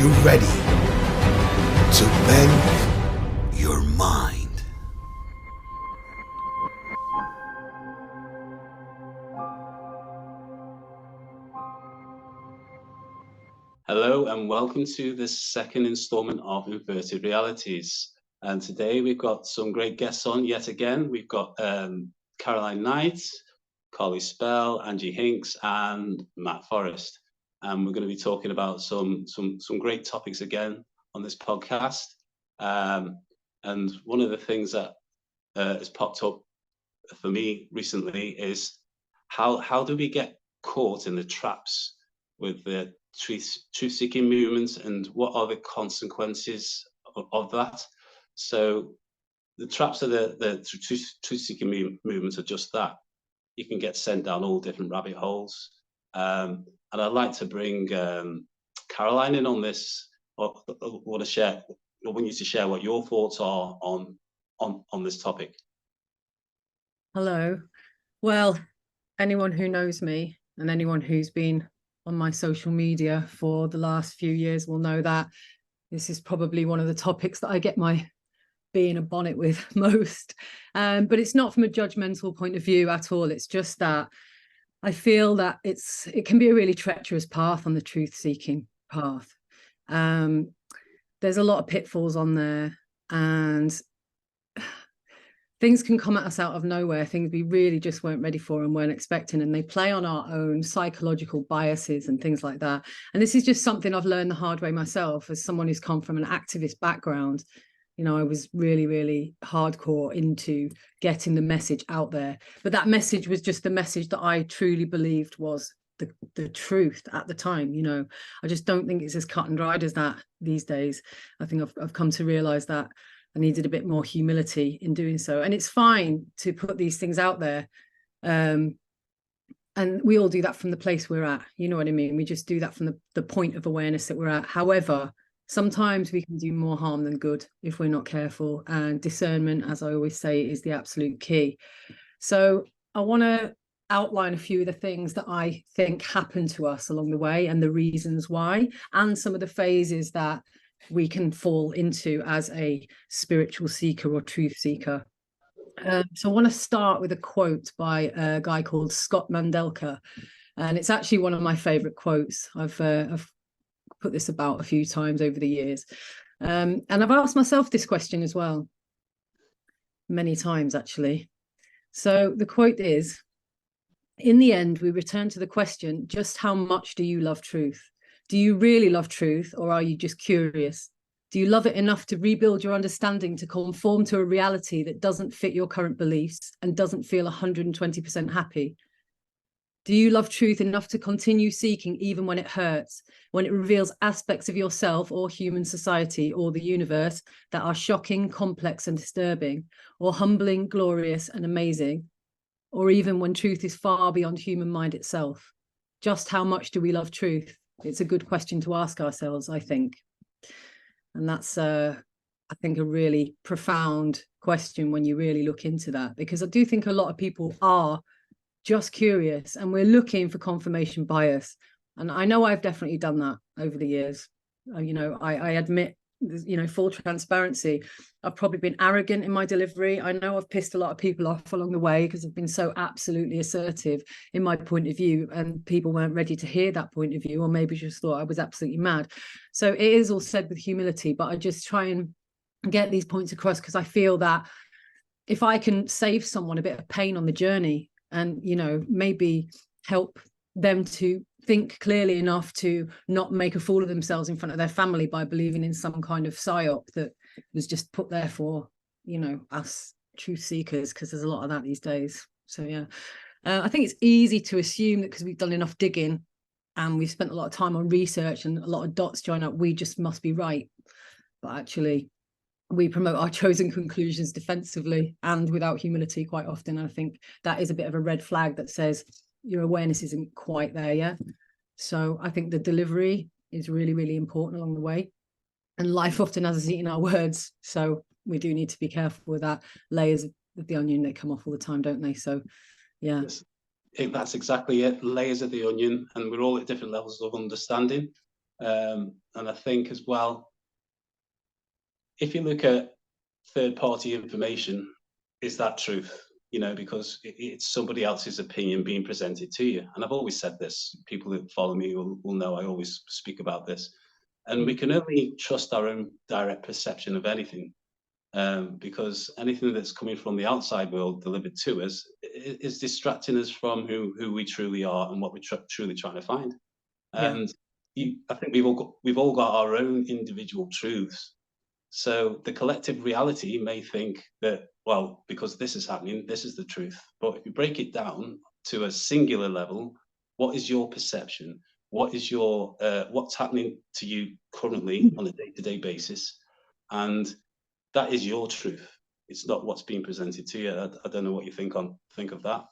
you ready to bend your mind? Hello and welcome to the second installment of Inverted Realities. And today we've got some great guests on yet again. We've got Caroline Knight, Carly Spell, Angie Hincks, and Matt Forrest. And we're going to be talking about some great topics again on this podcast. And one of the things that has popped up for me recently is how do we get caught in the traps with the truth-seeking movements, and what are the consequences of that? So the traps of the truth-seeking movements are just that. You can get sent down all different rabbit holes. And I'd like to bring Caroline in on this. I want you to share what your thoughts are on this topic. Hello. Well, anyone who knows me and anyone who's been on my social media for the last few years will know that this is probably one of the topics that I get my bee in a bonnet with most. But it's not from a judgmental point of view at all. It's just that I feel that it can be a really treacherous path on the truth-seeking path. There's a lot of pitfalls on there, and things can come at us out of nowhere, things we really just weren't ready for and weren't expecting, and they play on our own psychological biases and things like that. And this is just something I've learned the hard way myself as someone who's come from an activist background. You know, I was really, really hardcore into getting the message out there, but that message was just the message that I truly believed was the truth at the time. You know, I just don't think it's as cut and dried as that these days. I think I've come to realize that I needed a bit more humility in doing so. And it's fine to put these things out there. And we all do that from the place we're at. You know what I mean? We just do that from the point of awareness that we're at. However, sometimes we can do more harm than good if we're not careful. And discernment, as I always say, is the absolute key. So I want to outline a few of the things that I think happened to us along the way and the reasons why, and some of the phases that we can fall into as a spiritual seeker or truth seeker. So I want to start with a quote by a guy called Scott Mandelker, and it's actually one of my favorite quotes. I've put this about a few times over the years, and I've asked myself this question as well many times actually. So the quote is, "In the end, we return to the question, just how much do you love truth? Do you really love truth, or are you just curious? Do you love it enough to rebuild your understanding to conform to a reality that doesn't fit your current beliefs and doesn't feel 120% happy? Do you love truth enough to continue seeking even when it hurts, when it reveals aspects of yourself or human society or the universe that are shocking, complex and disturbing, or humbling, glorious and amazing, or even when truth is far beyond human mind itself? Just how much do we love truth?" It's a good question to ask ourselves, I think. And that's, I think, a really profound question when you really look into that, because I do think a lot of people are just curious and we're looking for confirmation bias. And I know I've definitely done that over the years. You know, I admit, you know, full transparency, I've probably been arrogant in my delivery. I know I've pissed a lot of people off along the way because I've been so absolutely assertive in my point of view, and people weren't ready to hear that point of view, or maybe just thought I was absolutely mad. So it is all said with humility, but I just try and get these points across because I feel that if I can save someone a bit of pain on the journey and, you know, maybe help them to think clearly enough to not make a fool of themselves in front of their family by believing in some kind of psyop that was just put there for, you know, us truth seekers, because there's a lot of that these days. So yeah, I think it's easy to assume that because we've done enough digging and we've spent a lot of time on research and a lot of dots join up, we just must be right. But actually we promote our chosen conclusions defensively and without humility quite often. I think that is a bit of a red flag that says your awareness isn't quite there yet. So I think the delivery is really, really important along the way. And life often has us eating our words. So we do need to be careful with that. Layers of the onion, they come off all the time, don't they? So yeah. Yes, that's exactly it. Layers of the onion, and we're all at different levels of understanding. And I think as well, if you look at third-party information, is that truth? You know, because it's somebody else's opinion being presented to you. And I've always said this. People that follow me will know I always speak about this. And we can only trust our own direct perception of anything, because anything that's coming from the outside world delivered to us is distracting us from who we truly are and what we're truly trying to find. Yeah. And I think we've all got our own individual truths. So the collective reality may think that, well, because this is happening, this is the truth. But if you break it down to a singular level, what is your perception? What is your what's happening to you currently on a day-to-day basis? And that is your truth. It's not what's being presented to you. I don't know what you think of that.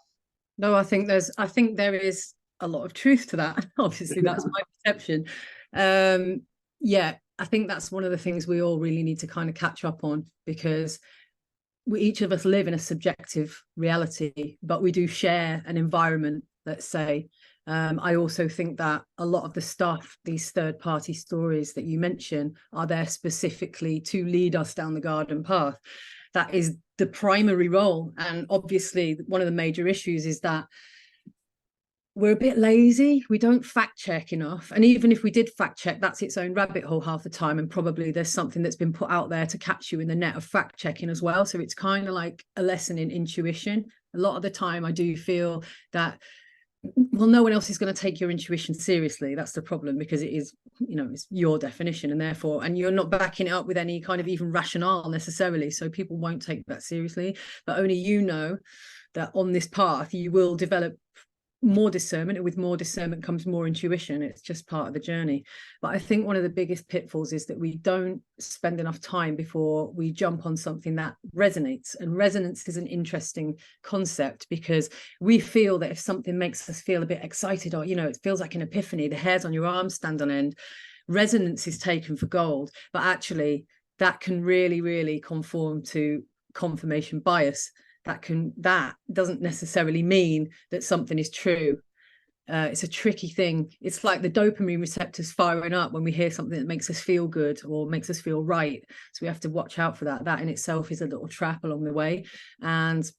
No, I think there is a lot of truth to that. Obviously, that's my perception. Yeah, I think that's one of the things we all really need to kind of catch up on, because each of us live in a subjective reality, but we do share an environment, let's say. I also think that a lot of the stuff, these third-party stories that you mention, are there specifically to lead us down the garden path. That is the primary role. And obviously, one of the major issues is that we're a bit lazy. We don't fact check enough. And even if we did fact check, that's its own rabbit hole half the time. And probably there's something that's been put out there to catch you in the net of fact checking as well. So it's kind of like a lesson in intuition. A lot of the time I do feel that, well, no one else is going to take your intuition seriously. That's the problem, because it is, you know, it's your definition, and therefore, and you're not backing it up with any kind of even rationale necessarily. So people won't take that seriously. But only you know that on this path you will develop more discernment, and with more discernment comes more intuition. It's just part of the journey. But I think one of the biggest pitfalls is that we don't spend enough time before we jump on something that resonates. And resonance is an interesting concept, because we feel that if something makes us feel a bit excited, or, you know, it feels like an epiphany, the hairs on your arms stand on end, resonance is taken for gold. But actually that can really, really conform to confirmation bias. That doesn't necessarily mean that something is true. It's a tricky thing. It's like the dopamine receptors firing up when we hear something that makes us feel good or makes us feel right. So we have to watch out for that. That in itself is a little trap along the way. And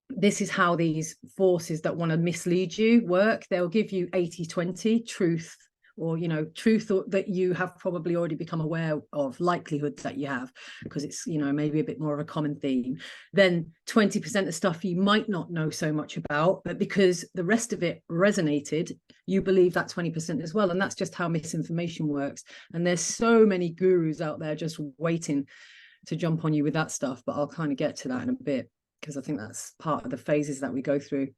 this is how these forces that want to mislead you work. They'll give you 80-20 truth, or, you know, truth that you have probably already become aware of, likelihood that you have, because it's, you know, maybe a bit more of a common theme. Then 20% of stuff you might not know so much about, but because the rest of it resonated, you believe that 20% as well. And that's just how misinformation works. And there's so many gurus out there just waiting to jump on you with that stuff. But I'll kind of get to that in a bit, because I think that's part of the phases that we go through.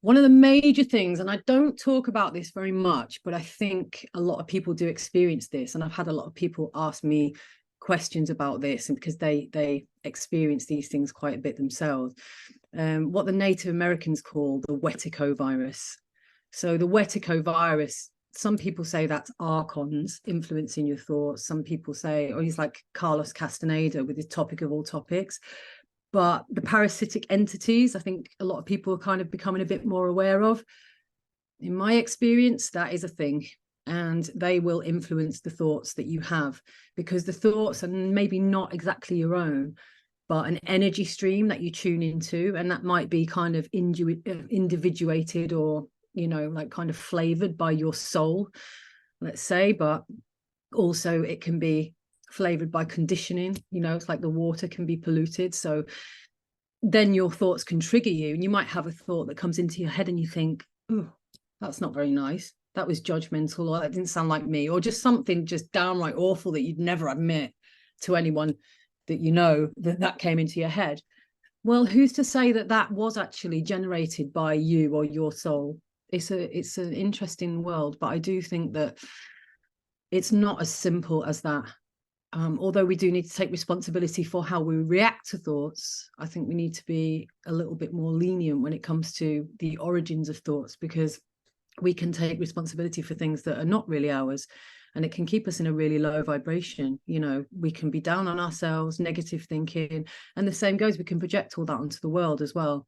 One of the major things, and I don't talk about this very much, but I think a lot of people do experience this, and I've had a lot of people ask me questions about this, and because they experience these things quite a bit themselves. What the Native Americans call the Wetico virus. So the Wetico virus, some people say that's archons influencing your thoughts. Some people say, oh, he's like Carlos Castaneda with his topic of all topics. But the parasitic entities, I think a lot of people are kind of becoming a bit more aware of. In my experience, that is a thing. And they will influence the thoughts that you have, because the thoughts are maybe not exactly your own, but an energy stream that you tune into. And that might be kind of individuated, or, you know, like kind of flavored by your soul, let's say. But also it can be flavored by conditioning. You know, it's like the water can be polluted. So then your thoughts can trigger you, and you might have a thought that comes into your head and you think, oh, that's not very nice. That was judgmental, or that didn't sound like me, or just something just downright awful that you'd never admit to anyone that you know, that came into your head. Well, who's to say that that was actually generated by you or your soul? It's an interesting world, but I do think that it's not as simple as that. Although we do need to take responsibility for how we react to thoughts, I think we need to be a little bit more lenient when it comes to the origins of thoughts, because we can take responsibility for things that are not really ours, and it can keep us in a really low vibration. You know, we can be down on ourselves, negative thinking, and the same goes, we can project all that onto the world as well.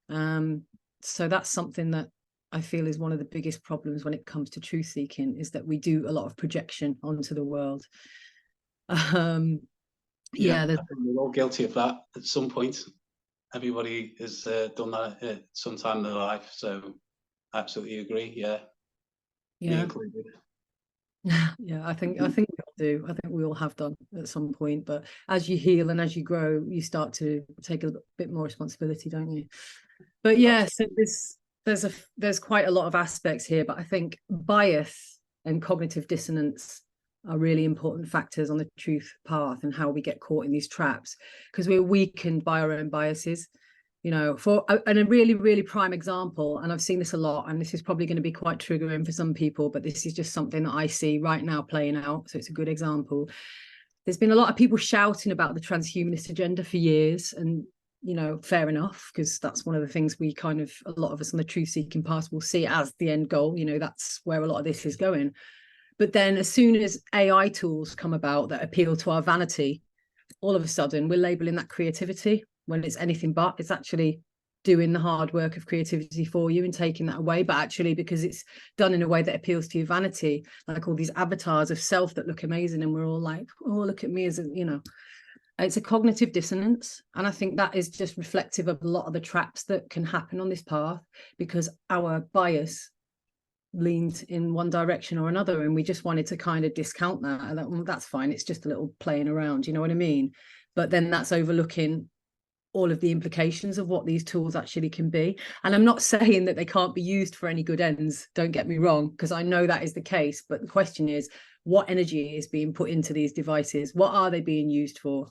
So that's something that I feel is one of the biggest problems when it comes to truth seeking, is that we do a lot of projection onto the world. Yeah, I think we're all guilty of that at some point. Everybody has done that at some time in their life, so absolutely agree. Yeah, me yeah. included. Yeah, I think we all do. I think we all have done at some point. But as you heal and as you grow, you start to take a bit more responsibility, don't you? But yeah, so there's quite a lot of aspects here. But I think bias and cognitive dissonance are really important factors on the truth path and how we get caught in these traps, because we're weakened by our own biases. You know, and a really, really prime example, and I've seen this a lot, and this is probably going to be quite triggering for some people, but this is just something that I see right now playing out. So it's a good example. There's been a lot of people shouting about the transhumanist agenda for years, and you know, fair enough, because that's one of the things we kind of, a lot of us on the truth seeking path will see as the end goal. You know, that's where a lot of this is going. But then as soon as AI tools come about that appeal to our vanity, all of a sudden we're labeling that creativity, when it's anything but. It's actually doing the hard work of creativity for you and taking that away, but actually because it's done in a way that appeals to your vanity, like all these avatars of self that look amazing, and we're all like, oh, look at me, as a, you know, it's a cognitive dissonance. And I think that is just reflective of a lot of the traps that can happen on this path, because our bias leaned in one direction or another, and we just wanted to kind of discount that, and that, well, that's fine, it's just a little playing around, you know what I mean? But then that's overlooking all of the implications of what these tools actually can be. And I'm not saying that they can't be used for any good ends, don't get me wrong, because I know that is the case. But the question is, what energy is being put into these devices? What are they being used for?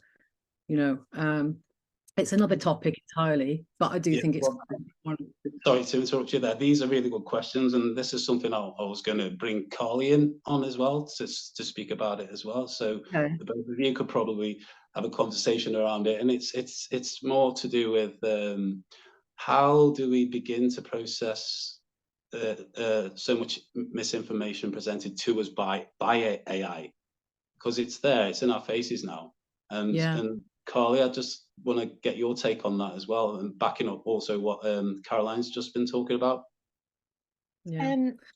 You know, it's another topic entirely, but I do think it's Sorry to interrupt you there. These are really good questions, and this is something I was going to bring Carly in on as well to speak about it as well. So okay. the both of you could probably have a conversation around it, and it's more to do with how do we begin to process so much misinformation presented to us by AI, because it's there, it's in our faces now, and Carly, I just want to get your take on that as well, and backing up also what Caroline's just been talking about. Yeah.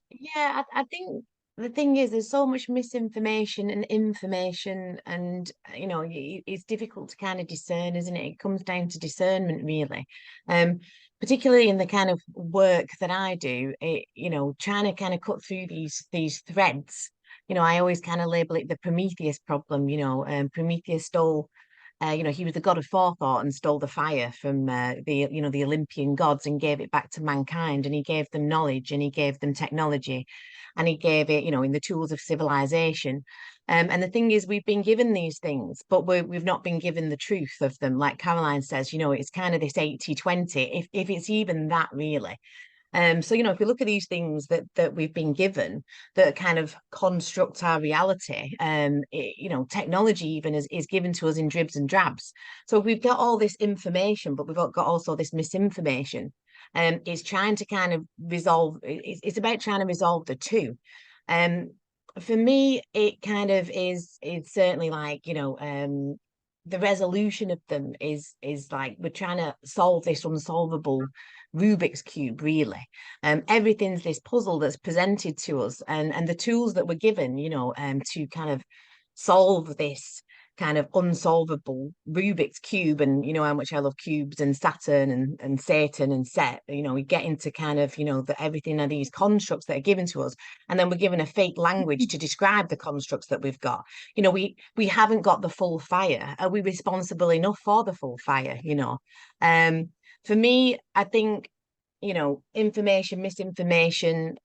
Yeah, I think the thing is, there's so much misinformation and information, and you know, it's difficult to kind of discern, isn't it? It comes down to discernment, really. Particularly in the kind of work that I do, you know, trying to kind of cut through these threads. You know, I always kind of label it the Prometheus problem. You know, Prometheus stole. You know, he was the god of forethought and stole the fire from the Olympian gods and gave it back to mankind. And he gave them knowledge, and he gave them technology, and he gave it, you know, in the tools of civilization. And the thing is, we've been given these things, but we've not been given the truth of them. Like Caroline says, you know, it's kind of this 80-20, if it's even that, really. So, you know, if we look at these things that we've been given that kind of construct our reality, you know, technology even is given to us in dribs and drabs. So we've got all this information, but we've got also this misinformation. It's trying to kind of resolve, it's about trying to resolve the two. For me, it kind of it's certainly like, you know, the resolution of them is like we're trying to solve this unsolvable Rubik's cube, really. Everything's this puzzle that's presented to us, and the tools that we're given, you know, to kind of solve this kind of unsolvable Rubik's cube. And you know how much I love cubes and Saturn and Satan and Set. You know, we get into kind of, you know, that everything are these constructs that are given to us, and then we're given a fake language to describe the constructs that we've got. You know, we haven't got the full fire. Are we responsible enough for the full fire? You know, for me, I think, you know, information, misinformation,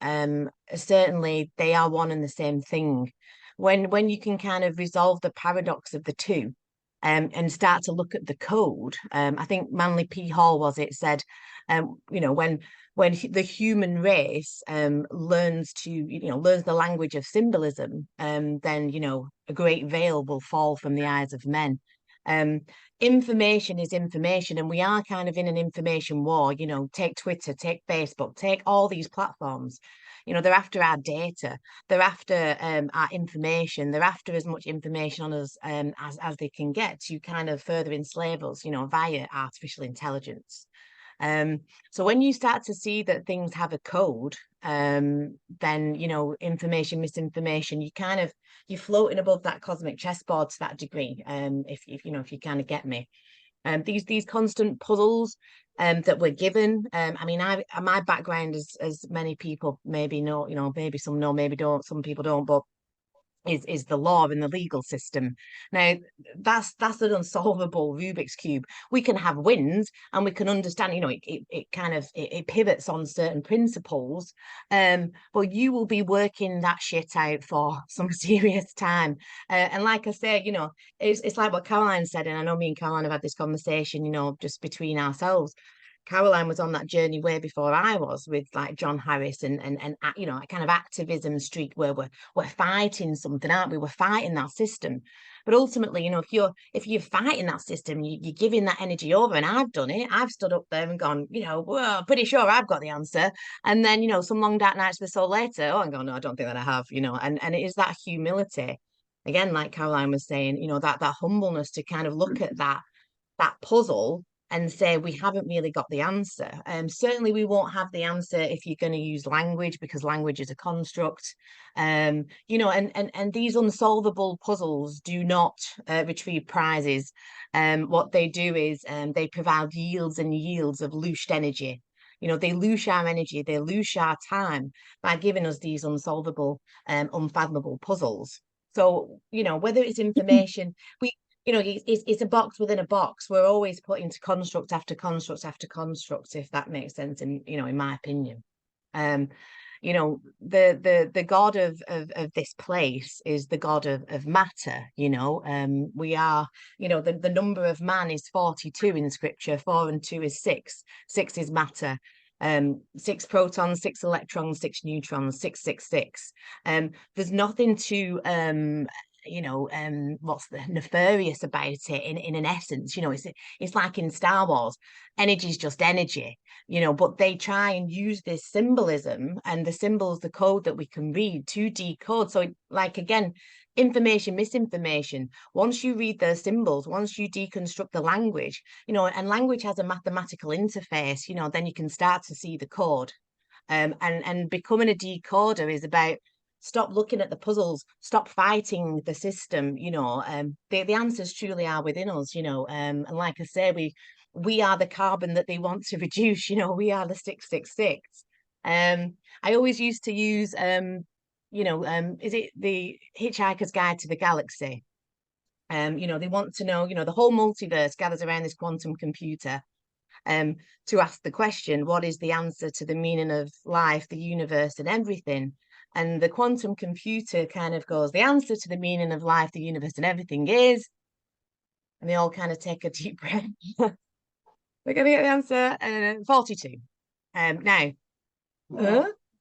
certainly they are one and the same thing. When you can kind of resolve the paradox of the two, and start to look at the code, I think Manly P. Hall said, you know, when the human race learns the language of symbolism, then, you know, a great veil will fall from the eyes of men. Information is information, and we are kind of in an information war. You know, take Twitter, take Facebook, take all these platforms. You know, they're after our data, they're after our information, they're after as much information on us as they can get to kind of further enslave us, you know, via artificial intelligence. So when you start to see that things have a code, then, you know, information, misinformation, you're floating above that cosmic chessboard to that degree. If you know, if you kind of get me. These constant puzzles that we're given. I mean, my background, as many people maybe know, you know, maybe some know, maybe don't, some people don't, but is the law and the legal system. Now, that's an unsolvable Rubik's Cube. We can have wins and we can understand, you know, it kind of it pivots on certain principles, but you will be working that shit out for some serious time. And like I say, you know, it's like what Caroline said, and I know me and Caroline have had this conversation, you know, just between ourselves. Caroline was on that journey way before I was, with like John Harris and you know, a kind of activism streak where we're fighting something, aren't we? We're fighting that system. But ultimately, you know, if you're fighting that system, you're giving that energy over. And I've done it. I've stood up there and gone, you know, well, pretty sure I've got the answer. And then, you know, some long dark nights of the soul later, oh, I'm going, no, I don't think that I have, you know, and it is that humility. Again, like Caroline was saying, you know, that humbleness to kind of look at that puzzle and say we haven't really got the answer. Certainly we won't have the answer if you're going to use language, because language is a construct. You know, and these unsolvable puzzles do not retrieve prizes. What they do is they provide yields and yields of loosed energy. You know, they lose our energy, they lose our time by giving us these unsolvable, unfathomable puzzles. So, you know, whether it's information, you know, it's a box within a box. We're always put into construct after construct after construct, if that makes sense, in, you know, in my opinion. You know, the God of this place is the God of matter, you know. We are, you know, the number of man is 42 in scripture. 4 and 2 is 6. 6 is matter. 6 protons, 6 electrons, 6 neutrons, 666. There's nothing to you know, what's the nefarious about it in an essence. You know, it's like in Star Wars, energy is just energy, you know, but they try and use this symbolism, and the symbols, the code that we can read to decode. So like, again, information, misinformation, once you read the symbols, once you deconstruct the language, you know, and language has a mathematical interface, you know, then you can start to see the code. And becoming a decoder is about, stop looking at the puzzles, stop fighting the system, you know. The answers truly are within us, you know. And like I say, we are the carbon that they want to reduce, you know. We are the 666. I always used to use you know, is it the Hitchhiker's Guide to the Galaxy? You know, they want to know, you know, the whole multiverse gathers around this quantum computer to ask the question, what is the answer to the meaning of life, the universe, and everything? And the quantum computer kind of goes, the answer to the meaning of life, the universe, and everything is, and they all kind of take a deep breath. We're going to get the answer, 42. Now,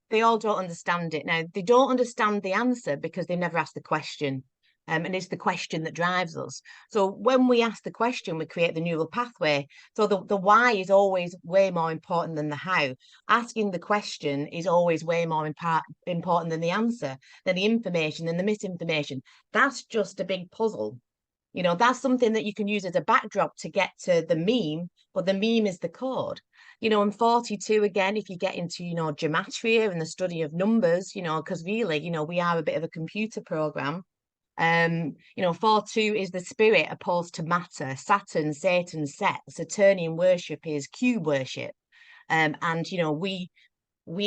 they all don't understand it. Now, they don't understand the answer because they never asked the question. And it's the question that drives us. So when we ask the question, we create the neural pathway. So the why is always way more important than the how. Asking the question is always way more important than the answer, than the information, than the misinformation. That's just a big puzzle. You know, that's something that you can use as a backdrop to get to the meme, but the meme is the code. You know, and 42, again, if you get into, you know, gematria and the study of numbers, you know, because really, you know, we are a bit of a computer program. You know, 42 is the spirit opposed to matter. Saturn, Satan, Set. Saturnian worship is cube worship. And, you know, we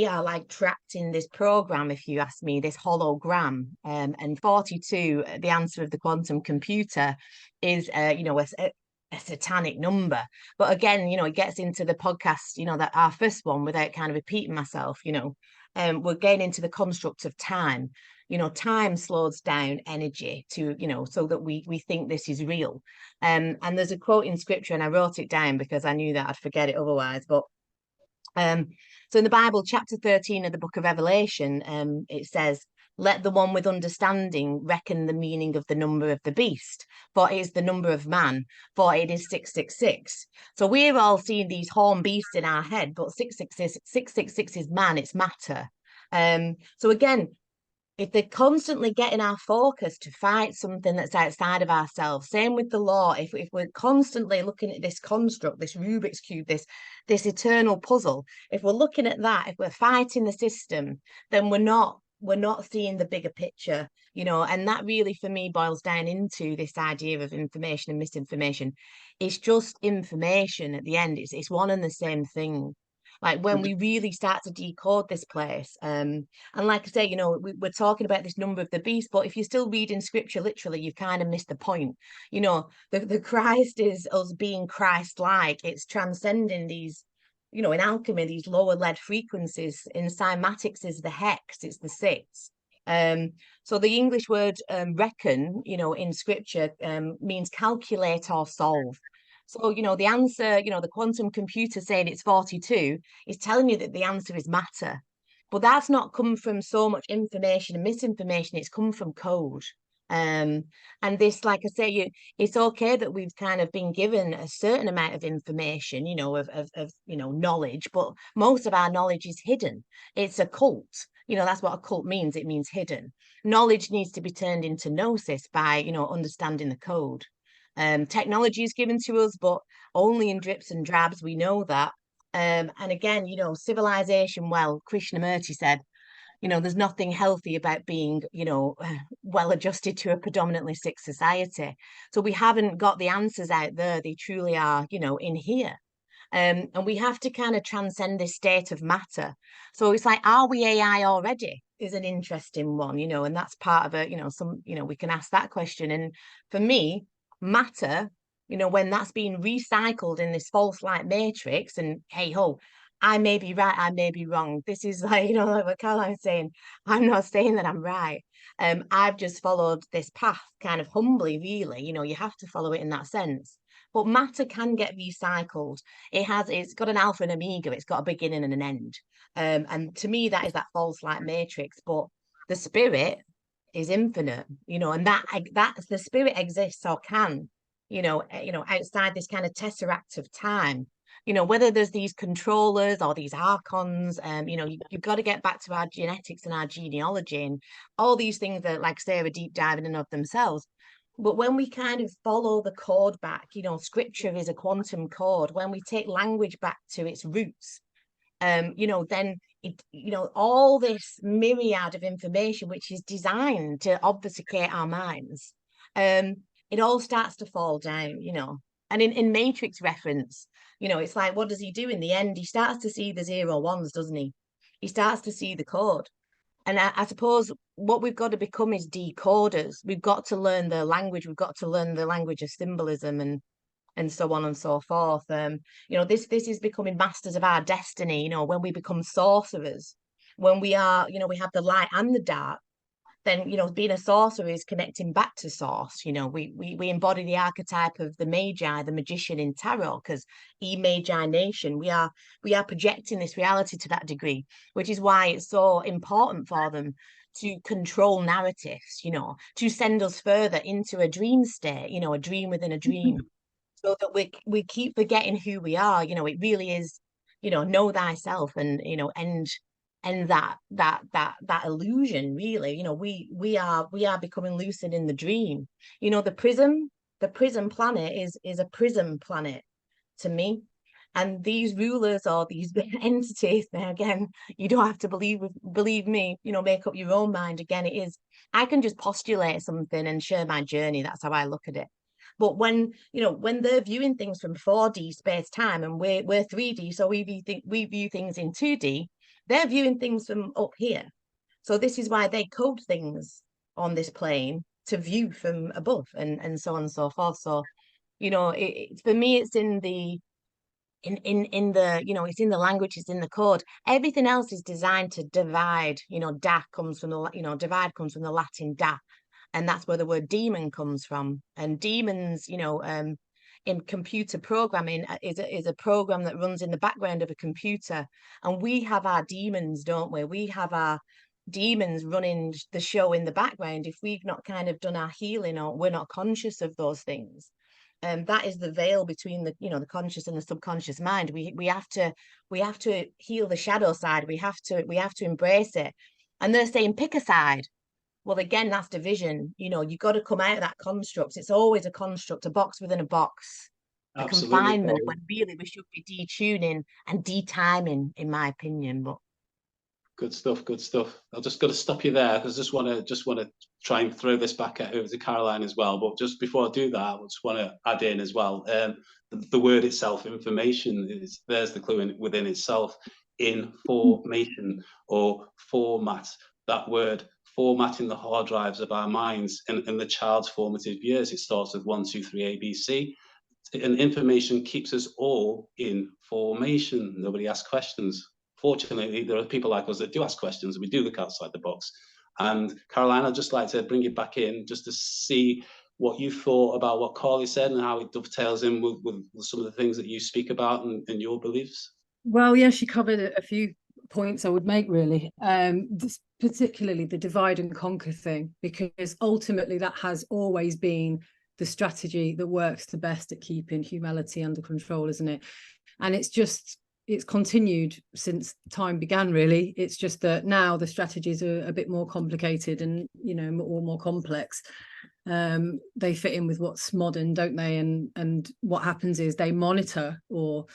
are like trapped in this program, if you ask me, this hologram. And 42, the answer of the quantum computer is, you know, a satanic number. But again, you know, it gets into the podcast, you know, that our first one, without kind of repeating myself, you know, we're getting into the construct of time. You know, time slows down energy to, you know, so that we think this is real. And there's a quote in scripture, and I wrote it down because I knew that I'd forget it otherwise. But so in the Bible, chapter 13 of the book of Revelation, it says, let the one with understanding reckon the meaning of the number of the beast, for it is the number of man, for it is 666. So we're all seeing these horn beasts in our head, but 666 is man, it's matter. So again, if they're constantly getting our focus to fight something that's outside of ourselves, same with the law, if we're constantly looking at this construct, this Rubik's Cube, this eternal puzzle, if we're looking at that, if we're fighting the system, then we're not seeing the bigger picture, you know. And that really, for me, boils down into this idea of information and misinformation. It's just information at the end. It's one and the same thing. Like when we really start to decode this place, and like I say, you know, we're talking about this number of the beast, but if you're still reading scripture literally, you've kind of missed the point. You know, the Christ is us being Christ-like. It's transcending these, you know, in alchemy, these lower lead frequencies. In cymatics is the hex, it's the six. So the English word reckon, you know, in scripture means calculate or solve. So, you know, the answer, you know, the quantum computer saying it's 42 is telling you that the answer is matter. But that's not come from so much information and misinformation, it's come from code. And this, like I say, it's okay that we've kind of been given a certain amount of information, you know, of you know, knowledge, but most of our knowledge is hidden. It's a cult. You know, that's what a cult means. It means hidden. Knowledge needs to be turned into gnosis by, you know, understanding the code. Technology is given to us, but only in drips and drabs. We know that. And again, you know, civilization, well, Krishnamurti said, you know, there's nothing healthy about being, you know, well adjusted to a predominantly sick society. So we haven't got the answers out there. They truly are, you know, in here. And we have to kind of transcend this state of matter. So it's like, are we AI already? Is an interesting one, you know, and that's part of it, you know, you know, we can ask that question. And for me, matter, you know, when that's being recycled in this false light matrix, and hey ho, I may be right, I may be wrong. This is like, you know, like what Caroline's saying, I'm not saying that I'm right. I've just followed this path kind of humbly, really. You know, you have to follow it in that sense. But matter can get recycled. It's got an alpha and omega, it's got a beginning and an end. And to me, that is that false light matrix. But the spirit is infinite, you know, and that's the spirit exists or can, you know, outside this kind of tesseract of time. You know, whether there's these controllers or these archons, you know, you've got to get back to our genetics and our genealogy and all these things that, like say, are deep diving in of themselves. But when we kind of follow the code back, you know, scripture is a quantum code. When we take language back to its roots, you know, then it, you know, all this myriad of information which is designed to obfuscate our minds, it all starts to fall down, you know. And in Matrix reference, you know, it's like, what does he do in the end? He starts to see the 0 1s, doesn't he? He starts to see the code. And I suppose what we've got to become is decoders. We've got to learn the language. We've got to learn the language of symbolism and so on and so forth. You know, this is becoming masters of our destiny. You know, when we become sorcerers, when we are, you know, we have the light and the dark. Then, you know, being a sorcerer is connecting back to source. You know, we embody the archetype of the magi, the magician in tarot, because Magi Nation, we are projecting this reality to that degree, which is why it's so important for them to control narratives, you know, to send us further into a dream state, you know, a dream within a dream, so that we keep forgetting who we are. You know, it really is, you know thyself, and you know, and that illusion, really. You know, we are becoming lucid in the dream. You know, the prism planet is a prism planet to me. And these rulers or these entities, now again, you don't have to believe me, you know, make up your own mind. Again, it is, I can just postulate something and share my journey. That's how I look at it. But when, you know, when they're viewing things from 4D space time and we're 3D, so we view things in 2D, they're viewing things from up here. So this is why they code things on this plane to view from above, and so on and so forth. So, you know, for me, it's in the you know, it's in the language, it's in the code. Everything else is designed to divide. You know, da comes from the, you know, divide comes from the Latin da, and that's where the word demon comes from. And demons, you know, in computer programming is a program that runs in the background of a computer. And we have our demons, don't we? We have our demons running the show in the background if we've not kind of done our healing, or we're not conscious of those things. And that is the veil between the, you know, the conscious and the subconscious mind. We have to heal the shadow side. We have to embrace it. And they're saying pick a side. well, again, that's division. You know, you've got to come out of that construct. It's always a construct, a box within a box, a Absolutely. confinement, when really we should be detuning and detiming, in my opinion. But Good stuff. Good stuff. I've just got to stop you there because I just want to try and throw this back over to Caroline as well. But just before I do that, I just want to add in as well. The word itself, information, there's the clue within itself. Information or format. That word, formatting the hard drives of our minds in the child's formative years. It starts with 1, 2, 3, ABC. And information keeps us all in formation. Nobody asks questions. Fortunately, there are people like us that do ask questions, and we do look outside the box. And Caroline, I'd just like to bring you back in just to see what you thought about what Carly said and how it dovetails in with some of the things that you speak about and your beliefs. Well, yeah, she covered a few points I would make, really. Particularly the divide and conquer thing, because ultimately that has always been the strategy that works the best at keeping humanity under control, isn't it? And it's continued since time began, really. It's just that now the strategies are a bit more complicated and, you know, more complex. They fit in with what's modern, don't they? And what happens is they monitor, or,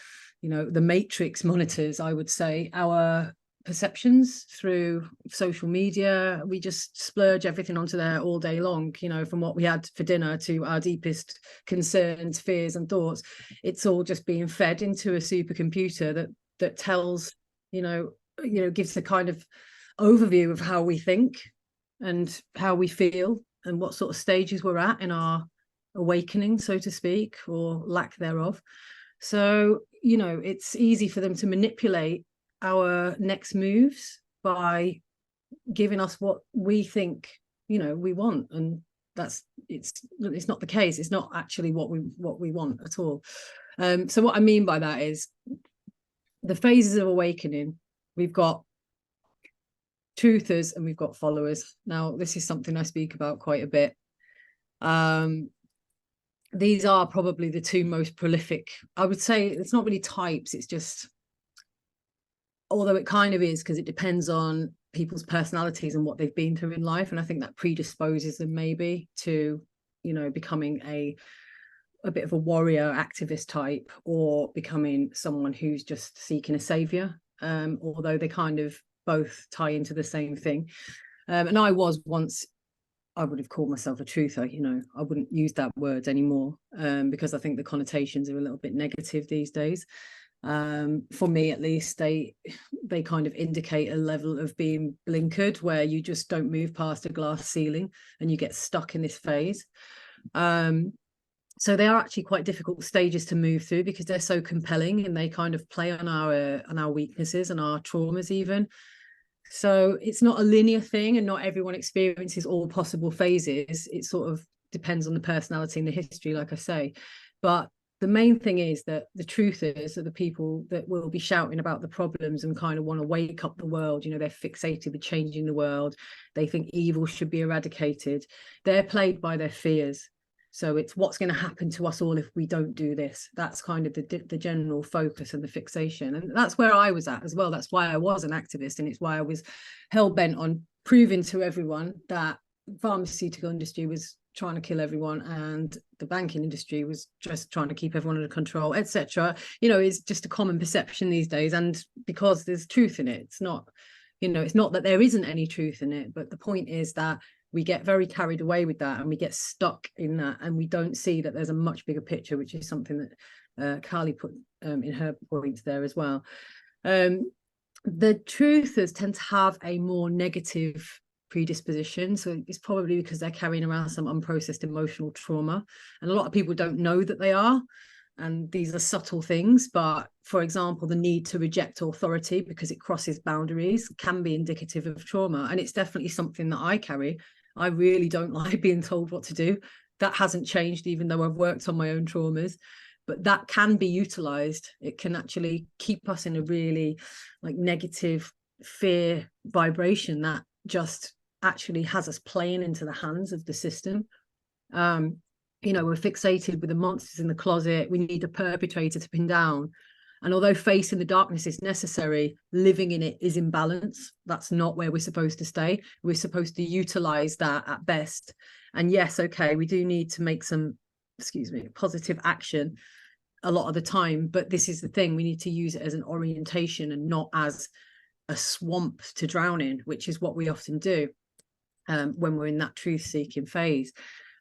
you know, the matrix monitors, I would say, our perceptions through social media. We just splurge everything onto there all day long, you know, from what we had for dinner to our deepest concerns, fears and thoughts. It's all just being fed into a supercomputer that tells, you know, gives a kind of overview of how we think and how we feel and what sort of stages we're at in our awakening, so to speak, or lack thereof. So, you know, it's easy for them to manipulate our next moves by giving us what we think, you know, we want, and it's not the case. It's not actually what we want at all. So what I mean by that is the phases of awakening. We've got truthers and we've got followers. Now, this is something I speak about quite a bit. These are probably the two most prolific. I would say it's not really types, it's just, although it kind of is, because it depends on people's personalities and what they've been through in life. And I think that predisposes them maybe to, you know, becoming a bit of a warrior activist type, or becoming someone who's just seeking a savior, although they kind of both tie into the same thing. And I was once, I would have called myself a truther, you know. I wouldn't use that word anymore, because I think the connotations are a little bit negative these days. For me at least, they kind of indicate a level of being blinkered, where you just don't move past a glass ceiling and you get stuck in this phase. So they are actually quite difficult stages to move through, because they're so compelling and they kind of play on our weaknesses and our traumas even. So it's not a linear thing, and not everyone experiences all possible phases. It sort of depends on the personality and the history, like I say. But the main thing is that the truthers are the people that will be shouting about the problems and kind of want to wake up the world. You know, they're fixated with changing the world. They think evil should be eradicated. They're plagued by their fears. So it's what's going to happen to us all if we don't do this. That's kind of the general focus and the fixation. And that's where I was at as well. That's why I was an activist. And it's why I was hell-bent on proving to everyone that the pharmaceutical industry was trying to kill everyone and the banking industry was just trying to keep everyone under control, etc. You know, it's just a common perception these days. And because there's truth in it, it's not, you know, it's not that there isn't any truth in it. But the point is that we get very carried away with that and we get stuck in that, and we don't see that there's a much bigger picture, which is something that Carly put in her points there as well. The truthers tend to have a more negative predisposition, so it's probably because they're carrying around some unprocessed emotional trauma, and a lot of people don't know that they are, and these are subtle things. But for example, the need to reject authority because it crosses boundaries can be indicative of trauma, and it's definitely something that I carry. I really don't like being told what to do. That hasn't changed, even though I've worked on my own traumas. But that can be utilized. It can actually keep us in a really like negative fear vibration that just actually has us playing into the hands of the system. You know, we're fixated with the monsters in the closet. We need a perpetrator to pin down. And although facing the darkness is necessary, living in it is imbalance. That's not where we're supposed to stay. We're supposed to utilize that at best. And yes, okay, we do need to make some, positive action a lot of the time. But this is the thing, we need to use it as an orientation and not as a swamp to drown in, which is what we often do when we're in that truth-seeking phase.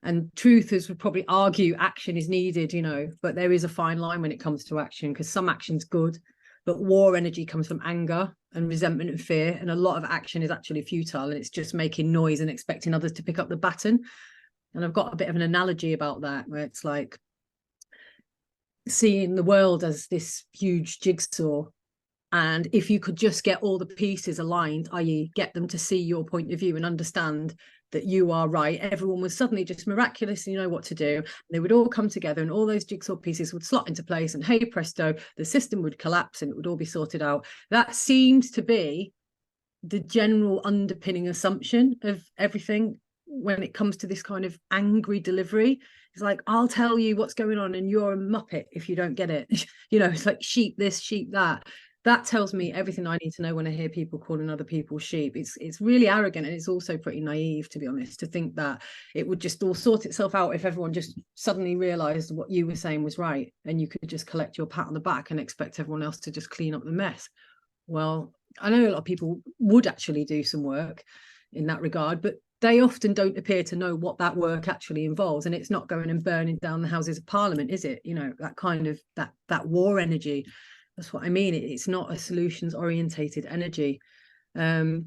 And truthers would probably argue action is needed, but there is a fine line when it comes to action, because some action's good, but war energy comes from anger and resentment and fear, and a lot of action is actually futile, and it's just making noise and expecting others to pick up the baton. And I've got a bit of an analogy about that, where it's like seeing the world as this huge jigsaw, and if you could just get all the pieces aligned, i.e. get them to see your point of view and understand that you are right, everyone would suddenly just miraculously know what to do. And they would all come together, and all those jigsaw pieces would slot into place, and hey presto, the system would collapse and it would all be sorted out. That seems to be the general underpinning assumption of everything when it comes to this kind of angry delivery. It's like, I'll tell you what's going on and you're a muppet if you don't get it. It's like sheep this, sheep that. That tells me everything I need to know when I hear people calling other people sheep. It's really arrogant, and it's also pretty naive, to be honest, to think that it would just all sort itself out if everyone just suddenly realized what you were saying was right, and you could just collect your pat on the back and expect everyone else to just clean up the mess. Well, I know a lot of people would actually do some work in that regard, but they often don't appear to know what that work actually involves. And it's not going and burning down the Houses of Parliament, is it? That kind of that war energy. That's what I mean. It's not a solutions orientated energy. And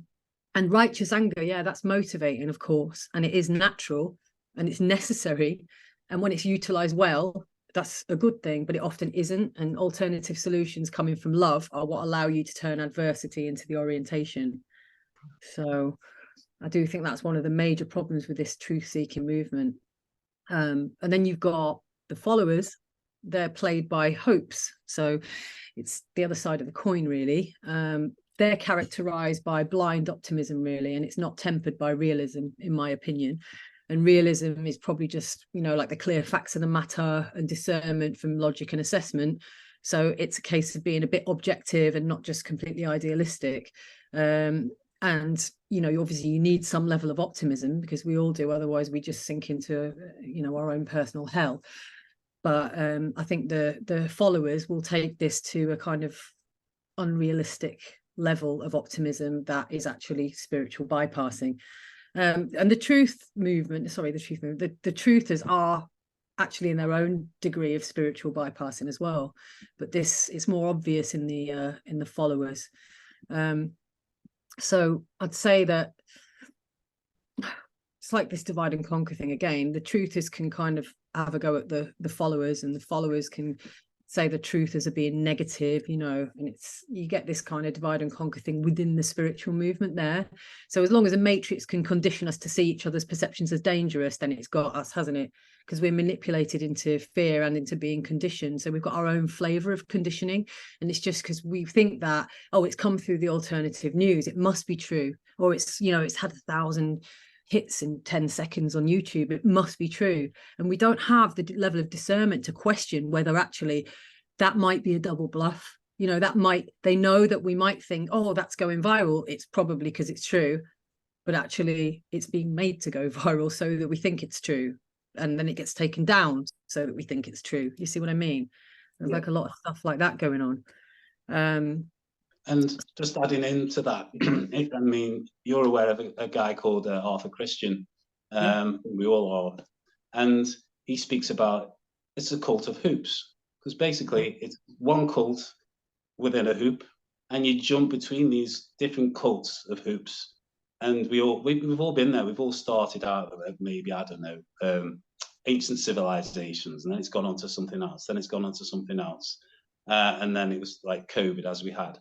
righteous anger, yeah, that's motivating, of course, and it is natural and it's necessary. And when it's utilized well, that's a good thing, but it often isn't. And alternative solutions coming from love are what allow you to turn adversity into the orientation. So I do think that's one of the major problems with this truth-seeking movement. And then you've got the followers. They're played by hopes. So it's the other side of the coin, really. They're characterized by blind optimism, really, and it's not tempered by realism, in my opinion. And realism is probably just, like the clear facts of the matter and discernment from logic and assessment. So it's a case of being a bit objective and not just completely idealistic. And obviously you need some level of optimism, because we all do, otherwise we just sink into our own personal hell. But I think the followers will take this to a kind of unrealistic level of optimism that is actually spiritual bypassing. And the truthers are actually in their own degree of spiritual bypassing as well. But this is more obvious in the followers. So I'd say that it's like this divide and conquer thing again. The truthers can kind of have a go at the followers, and the followers can say the truthers are being negative, and you get this kind of divide and conquer thing within the spiritual movement there. So as long as a matrix can condition us to see each other's perceptions as dangerous, then it's got us, hasn't it? Because we're manipulated into fear and into being conditioned. So we've got our own flavor of conditioning, and it's just because we think that, it's come through the alternative news, it must be true, or it's had 1,000 hits in 10 seconds on YouTube, it must be true. And we don't have the level of discernment to question whether actually that might be a double bluff. They know that we might think, that's going viral, it's probably because it's true, but actually it's being made to go viral so that we think it's true, and then it gets taken down so that we think it's true. You see what I mean? There's like a lot of stuff like that going on. And just adding into that, I mean, you're aware of a guy called Arthur Christian. We all are. And he speaks about, it's a cult of hoops, because basically it's one cult within a hoop, and you jump between these different cults of hoops. And we've all been there. We've all started out of maybe, I don't know, ancient civilizations, and then it's gone on to something else. Then it's gone on to something else. And then it was like COVID, as we had.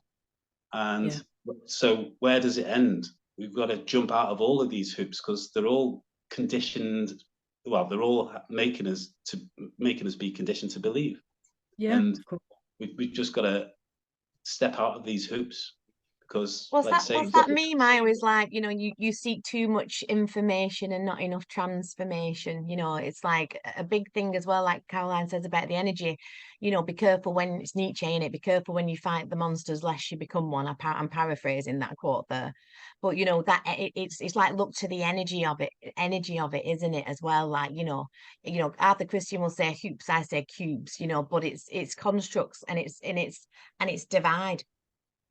And so where does it end? We've got to jump out of all of these hoops, because they're all conditioned. Well, they're all making us be conditioned to believe. And we've just got to step out of these hoops, Because, What's like that? say, What's that meme? I always like, you know, you seek too much information and not enough transformation. You know, it's like a big thing as well. Like Caroline says about the energy. You know, be careful when it's Nietzsche in it. Be careful when you fight the monsters, lest you become one. I'm paraphrasing that quote there, but you know that it's like look to the energy of it, isn't it? As well, like you know, Arthur Christian will say hoops, I say cubes. You know, but it's constructs and it's divide.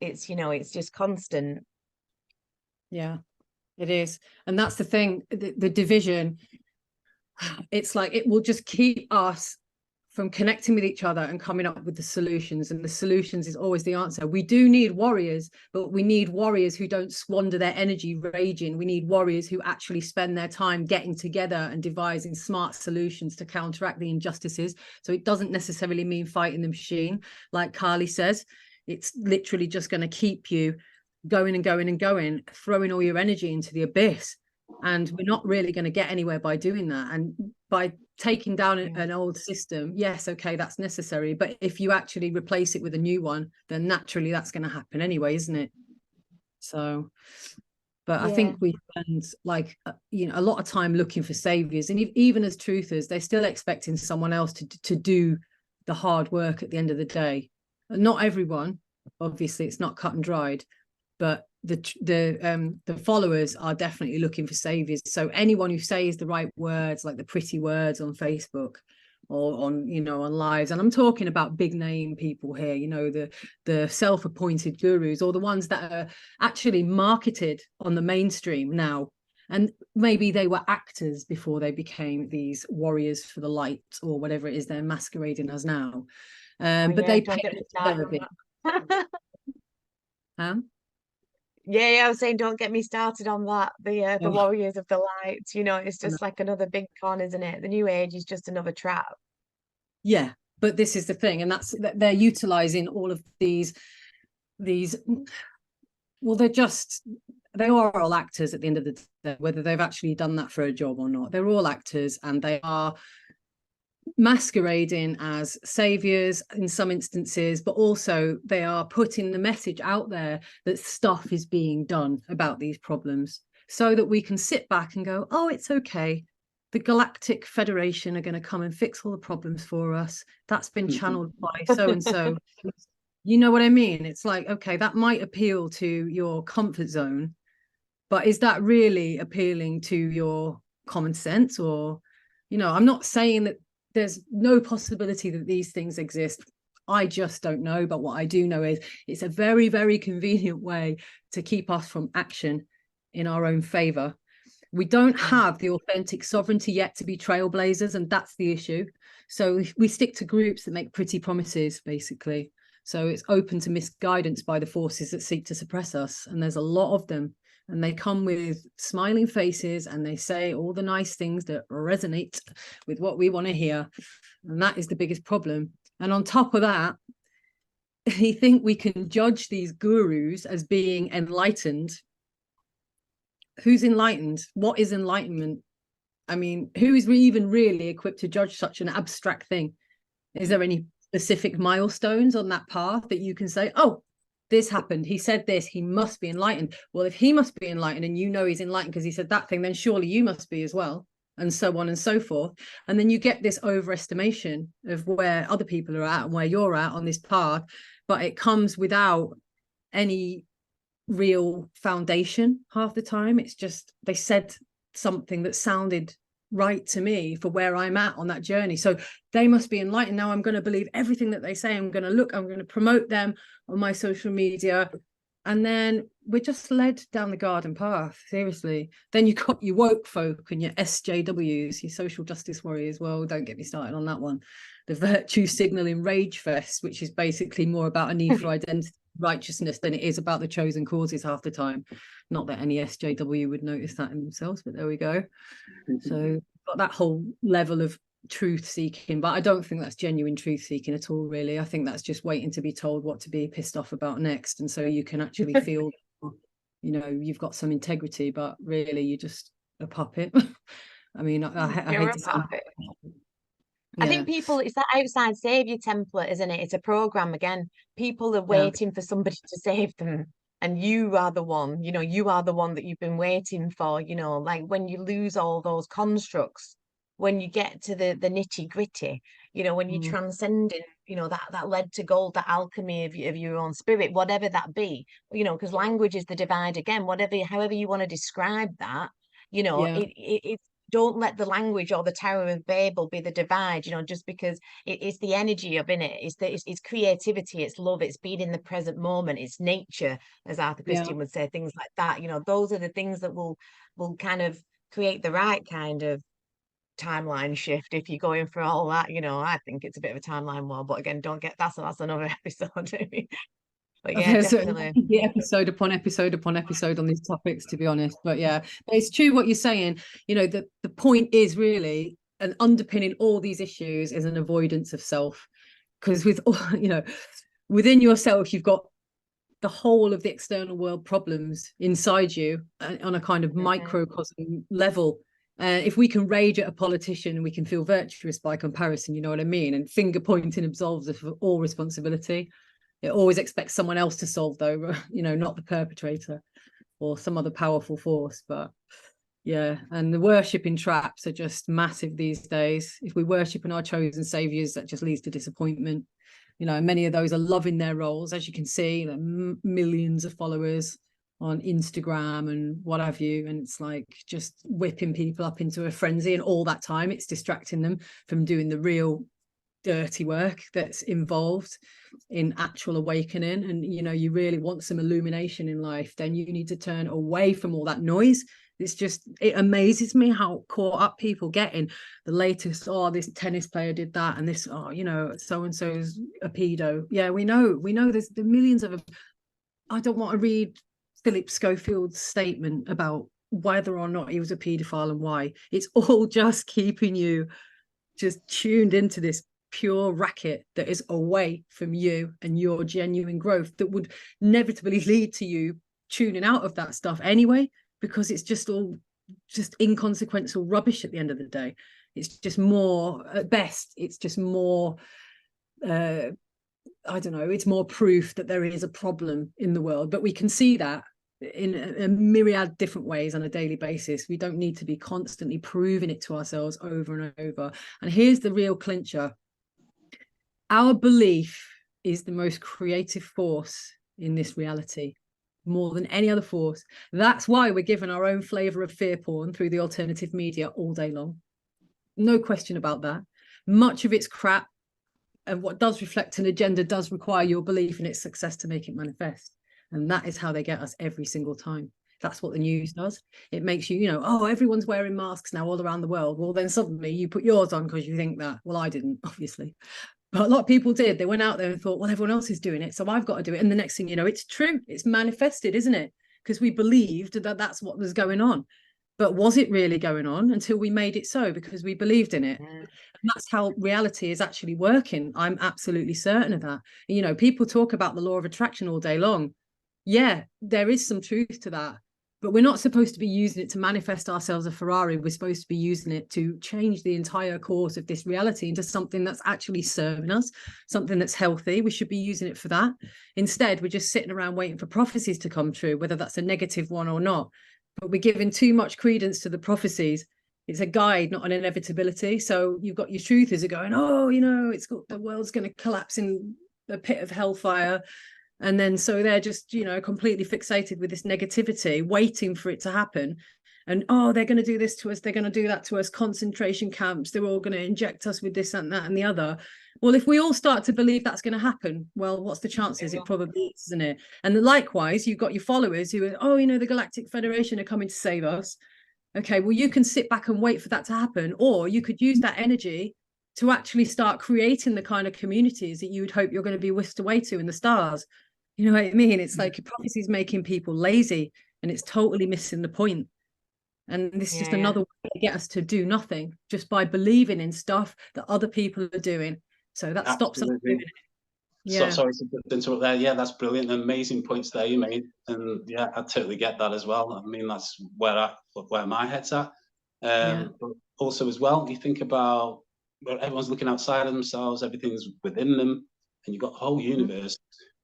It's, you know, it's just constant. Yeah, it is. And that's the thing, the division, it's like it will just keep us from connecting with each other and coming up with the solutions. And the solutions is always the answer. We do need warriors, but we need warriors who don't squander their energy raging. We need warriors who actually spend their time getting together and devising smart solutions to counteract the injustices. So it doesn't necessarily mean fighting the machine. Like Carly says, it's literally just going to keep you going and going and going, throwing all your energy into the abyss. And we're not really going to get anywhere by doing that. And by taking down an old system, yes, okay, that's necessary. But if you actually replace it with a new one, then naturally that's going to happen anyway, isn't it? So, but I think we spend like, you know, a lot of time looking for saviors. And even as truthers, they're still expecting someone else to do the hard work at the end of the day. Not everyone, obviously, it's not cut and dried, but the followers are definitely looking for saviors. So anyone who says the right words, like the pretty words on Facebook or on, you know, on lives, and I'm talking about big name people here, you know, the self-appointed gurus, or the ones that are actually marketed on the mainstream now. And maybe they were actors before they became these warriors for the light, or whatever it is they're masquerading as now. But they don't pay get me a started bit. Yeah, I was saying, don't get me started on that. The warriors of the light, you know, it's just like another big con, isn't it? The new age is just another trap. Yeah, but this is the thing, and that's that they're utilizing all of these well, they are all actors at the end of the day, whether they've actually done that for a job or not. They're all actors, and they are masquerading as saviors in some instances, but also they are putting the message out there that stuff is being done about these problems, so that we can sit back and go, oh, it's okay, the Galactic Federation are going to come and fix all the problems for us. That's been channeled by so and so. You know what I mean? It's like, okay, that might appeal to your comfort zone, but is that really appealing to your common sense? Or, you know, I'm not saying that there's no possibility that these things exist. I just don't know. But what I do know is it's a very, very convenient way to keep us from action in our own favor. We don't have the authentic sovereignty yet to be trailblazers, and that's the issue. So we stick to groups that make pretty promises, basically. So it's open to misguidance by the forces that seek to suppress us. And there's a lot of them. And they come with smiling faces and they say all the nice things that resonate with what we want to hear. And that is the biggest problem. And on top of that, you think we can judge these gurus as being enlightened. Who's enlightened? What is enlightenment? I mean, who is even really equipped to judge such an abstract thing? Is there any specific milestones on that path that you can say, oh, this happened, he said this, he must be enlightened? Well, if he must be enlightened and you know he's enlightened because he said that thing, then surely you must be as well, and so on and so forth. And then you get this overestimation of where other people are at and where you're at on this path, but it comes without any real foundation half the time. It's just they said something that sounded right to me for where I'm at on that journey, so they must be enlightened. Now I'm going to believe everything that they say. I'm going to promote them on my social media, and then we're just led down the garden path, seriously. Then you got your woke folk and your SJWs, your social justice warriors. Well, don't get me started on that one. The virtue signaling rage fest, which is basically more about a need for identity, righteousness, than it is about the chosen causes half the time. Not that any SJW would notice that in themselves, but there we go. So got that whole level of truth seeking, but I don't think that's genuine truth seeking at all, really. I think that's just waiting to be told what to be pissed off about next, and so you can actually feel you know you've got some integrity, but really you're just a puppet. I mean, I hate to sound... I think people, it's that outside savior template, isn't it? It's a program again. People are waiting for somebody to save them. and you are the one, you are the one that you've been waiting for, like when you lose all those constructs, when you get to the nitty gritty, when you transcend it, that lead to gold, that alchemy of your own spirit, whatever that be, because language is the divide again, however you want to describe that, Yeah. it's don't let the language or the Tower of Babel be the divide, just because it's the energy of in it, it's creativity, it's love, it's being in the present moment, it's nature, as Arthur Christian would say, things like that. Those are the things that will kind of create the right kind of timeline shift if you're going for all that. I think it's a bit of a timeline war, but again, don't get that's another episode. But yeah, definitely. The episode upon episode upon episode on these topics, to be honest. But yeah, it's true what you're saying. The point is really, and underpinning all these issues is an avoidance of self. Because within yourself, you've got the whole of the external world problems inside you on a kind of microcosm level. If we can rage at a politician, we can feel virtuous by comparison, you know what I mean? And finger pointing absolves us of all responsibility. It always expects someone else to solve, though, not the perpetrator or some other powerful force. But yeah, and the worshipping traps are just massive these days. If we worship in our chosen saviors, that just leads to disappointment. Many of those are loving their roles, as you can see, millions of followers on Instagram and what have you. And it's like just whipping people up into a frenzy, and all that time it's distracting them from doing the real dirty work that's involved in actual awakening. And you really want some illumination in life, then you need to turn away from all that noise. It amazes me how caught up people get in the latest, this tennis player did that, and this, so and so's a pedo. Yeah, we know there's the millions of them. I don't want to read Philip Schofield's statement about whether or not he was a paedophile and why. It's all just keeping you just tuned into this pure racket that is away from you and your genuine growth, that would inevitably lead to you tuning out of that stuff anyway, because it's just all just inconsequential rubbish at the end of the day. It's just more, at best, it's just more, I don't know, it's more proof that there is a problem in the world. But we can see that in a myriad different ways on a daily basis. We don't need to be constantly proving it to ourselves over and over. And here's the real clincher. Our belief is the most creative force in this reality, more than any other force. That's why we're given our own flavor of fear porn through the alternative media all day long. No question about that. Much of it's crap, and what does reflect an agenda does require your belief in its success to make it manifest. And that is how they get us every single time. That's what the news does. It makes you, everyone's wearing masks now all around the world. Well, then suddenly you put yours on because you think that. Well, I didn't, obviously. But a lot of people did. They went out there and thought, well, everyone else is doing it, so I've got to do it. And the next thing you know, it's true. It's manifested, isn't it? Because we believed that that's what was going on. But was it really going on until we made it so, because we believed in it? And that's how reality is actually working. I'm absolutely certain of that. People talk about the law of attraction all day long. Yeah, there is some truth to that. But we're not supposed to be using it to manifest ourselves a Ferrari. We're supposed to be using it to change the entire course of this reality into something that's actually serving us, something that's healthy. We should be using it for that. Instead, we're just sitting around waiting for prophecies to come true, whether that's a negative one or not. But we're giving too much credence to the prophecies. It's a guide, not an inevitability. So you've got your truthers are going, the world's going to collapse in a pit of hellfire. And then so they're just, completely fixated with this negativity, waiting for it to happen. And, they're going to do this to us. They're going to do that to us. Concentration camps. They're all going to inject us with this and that and the other. Well, if we all start to believe that's going to happen, well, what's the chances? It probably is, isn't it? And likewise, you've got your followers who are, the Galactic Federation are coming to save us. Okay, well, you can sit back and wait for that to happen. Or you could use that energy to actually start creating the kind of communities that you would hope you're going to be whisked away to in the stars. You know what I mean? It's like prophecy is making people lazy, and it's totally missing the point. And this is just another way to get us to do nothing, just by believing in stuff that other people are doing. So that stops us doing it. Yeah. Sorry to interrupt there. Yeah, that's brilliant. Amazing points there you made. And yeah, I totally get that as well. I mean, that's where my head's at. But also as well, you think about everyone's looking outside of themselves, everything's within them, and you've got the whole universe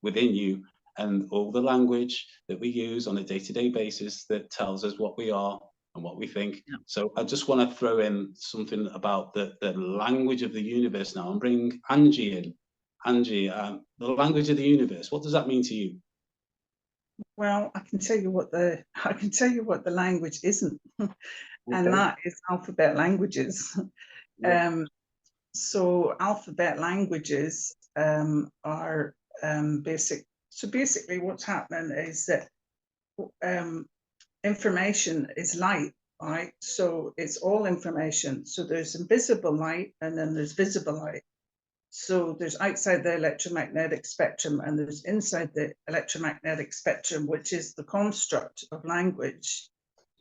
within you. and all the language that we use on a day-to-day basis that tells us what we are and what we think. Yeah. So I just want to throw in something about the language of the universe now and bring Angie in. Angie, the language of the universe, what does that mean to you? Well, I can tell you what the language isn't, and Okay. that is alphabet languages. Yeah. So alphabet languages are basic. So basically, what's happening is that information is light, right? So it's all information. So there's invisible light, and then there's visible light. So there's outside the electromagnetic spectrum, and there's inside the electromagnetic spectrum, which is the construct of language,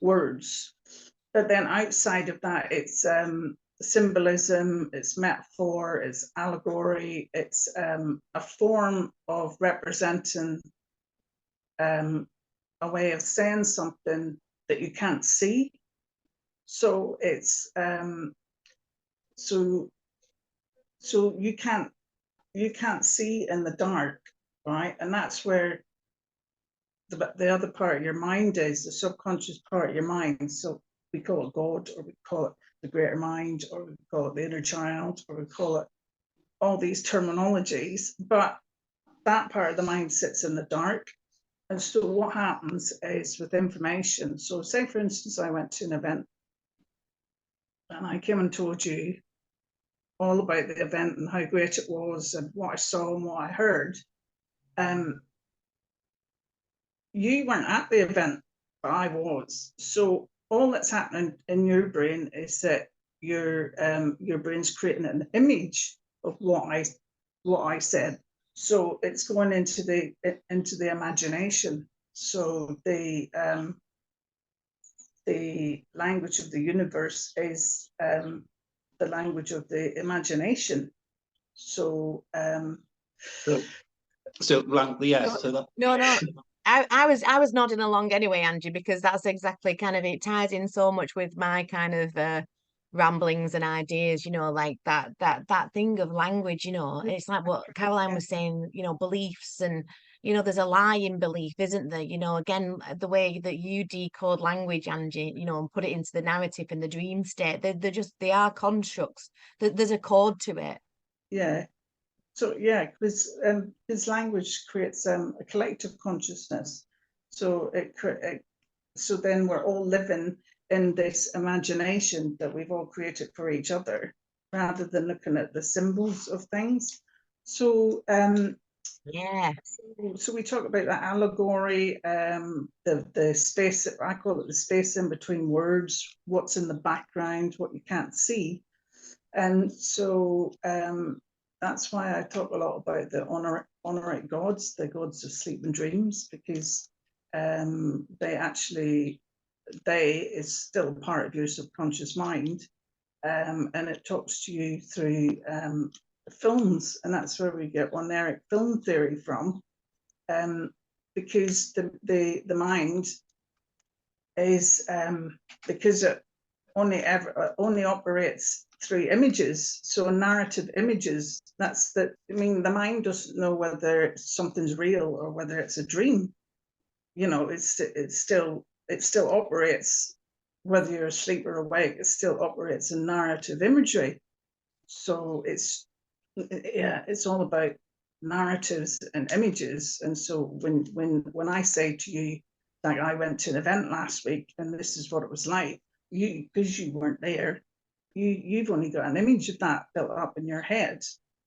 words. But then outside of that, it's symbolism, it's metaphor, it's allegory, it's a form of representing a way of saying something that you can't see. So it's so you can't see in the dark, right? And that's where the other part of your mind is, the subconscious part of your mind. So we call it God, or we call it the greater mind, or we call it the inner child, or we call it all these terminologies, but that part of the mind sits in the dark. And so what happens is with information, so say for instance, I went to an event and I came and told you all about the event and how great it was and what I saw and what I heard. You weren't at the event, but I was. So all that's happening in your brain is that your brain's creating an image of what I said. So it's going into the imagination. So the language of the universe is the language of the imagination. So so that No. I was nodding along anyway, Angie, because that's exactly kind of, it ties in so much with my kind of ramblings and ideas, you know, like that thing of language, you know. It's like what Caroline was saying, you know, beliefs, and you know, there's a lie in belief, isn't there? You know, again, the way that you decode language, Angie, you know, and put it into the narrative in the dream state, they are constructs. There's a code to it. yeah. So yeah, because language creates a collective consciousness. So so then we're all living in this imagination that we've all created for each other, rather than looking at the symbols of things. So Yeah. so we talk about that allegory, the space, I call it the space in between words, what's in the background, what you can't see. And so that's why I talk a lot about the honorate gods, the gods of sleep and dreams, because they is still part of your subconscious mind, and it talks to you through films, and that's where we get oneric film theory from, because the mind is because it only operates through images, so narrative images. The mind doesn't know whether something's real or whether it's a dream. You know, it still operates, whether you're asleep or awake. It still operates in narrative imagery. So it's all about narratives and images. And so when I say to you, like, I went to an event last week and this is what it was like, because you weren't there, you've only got an image of that built up in your head.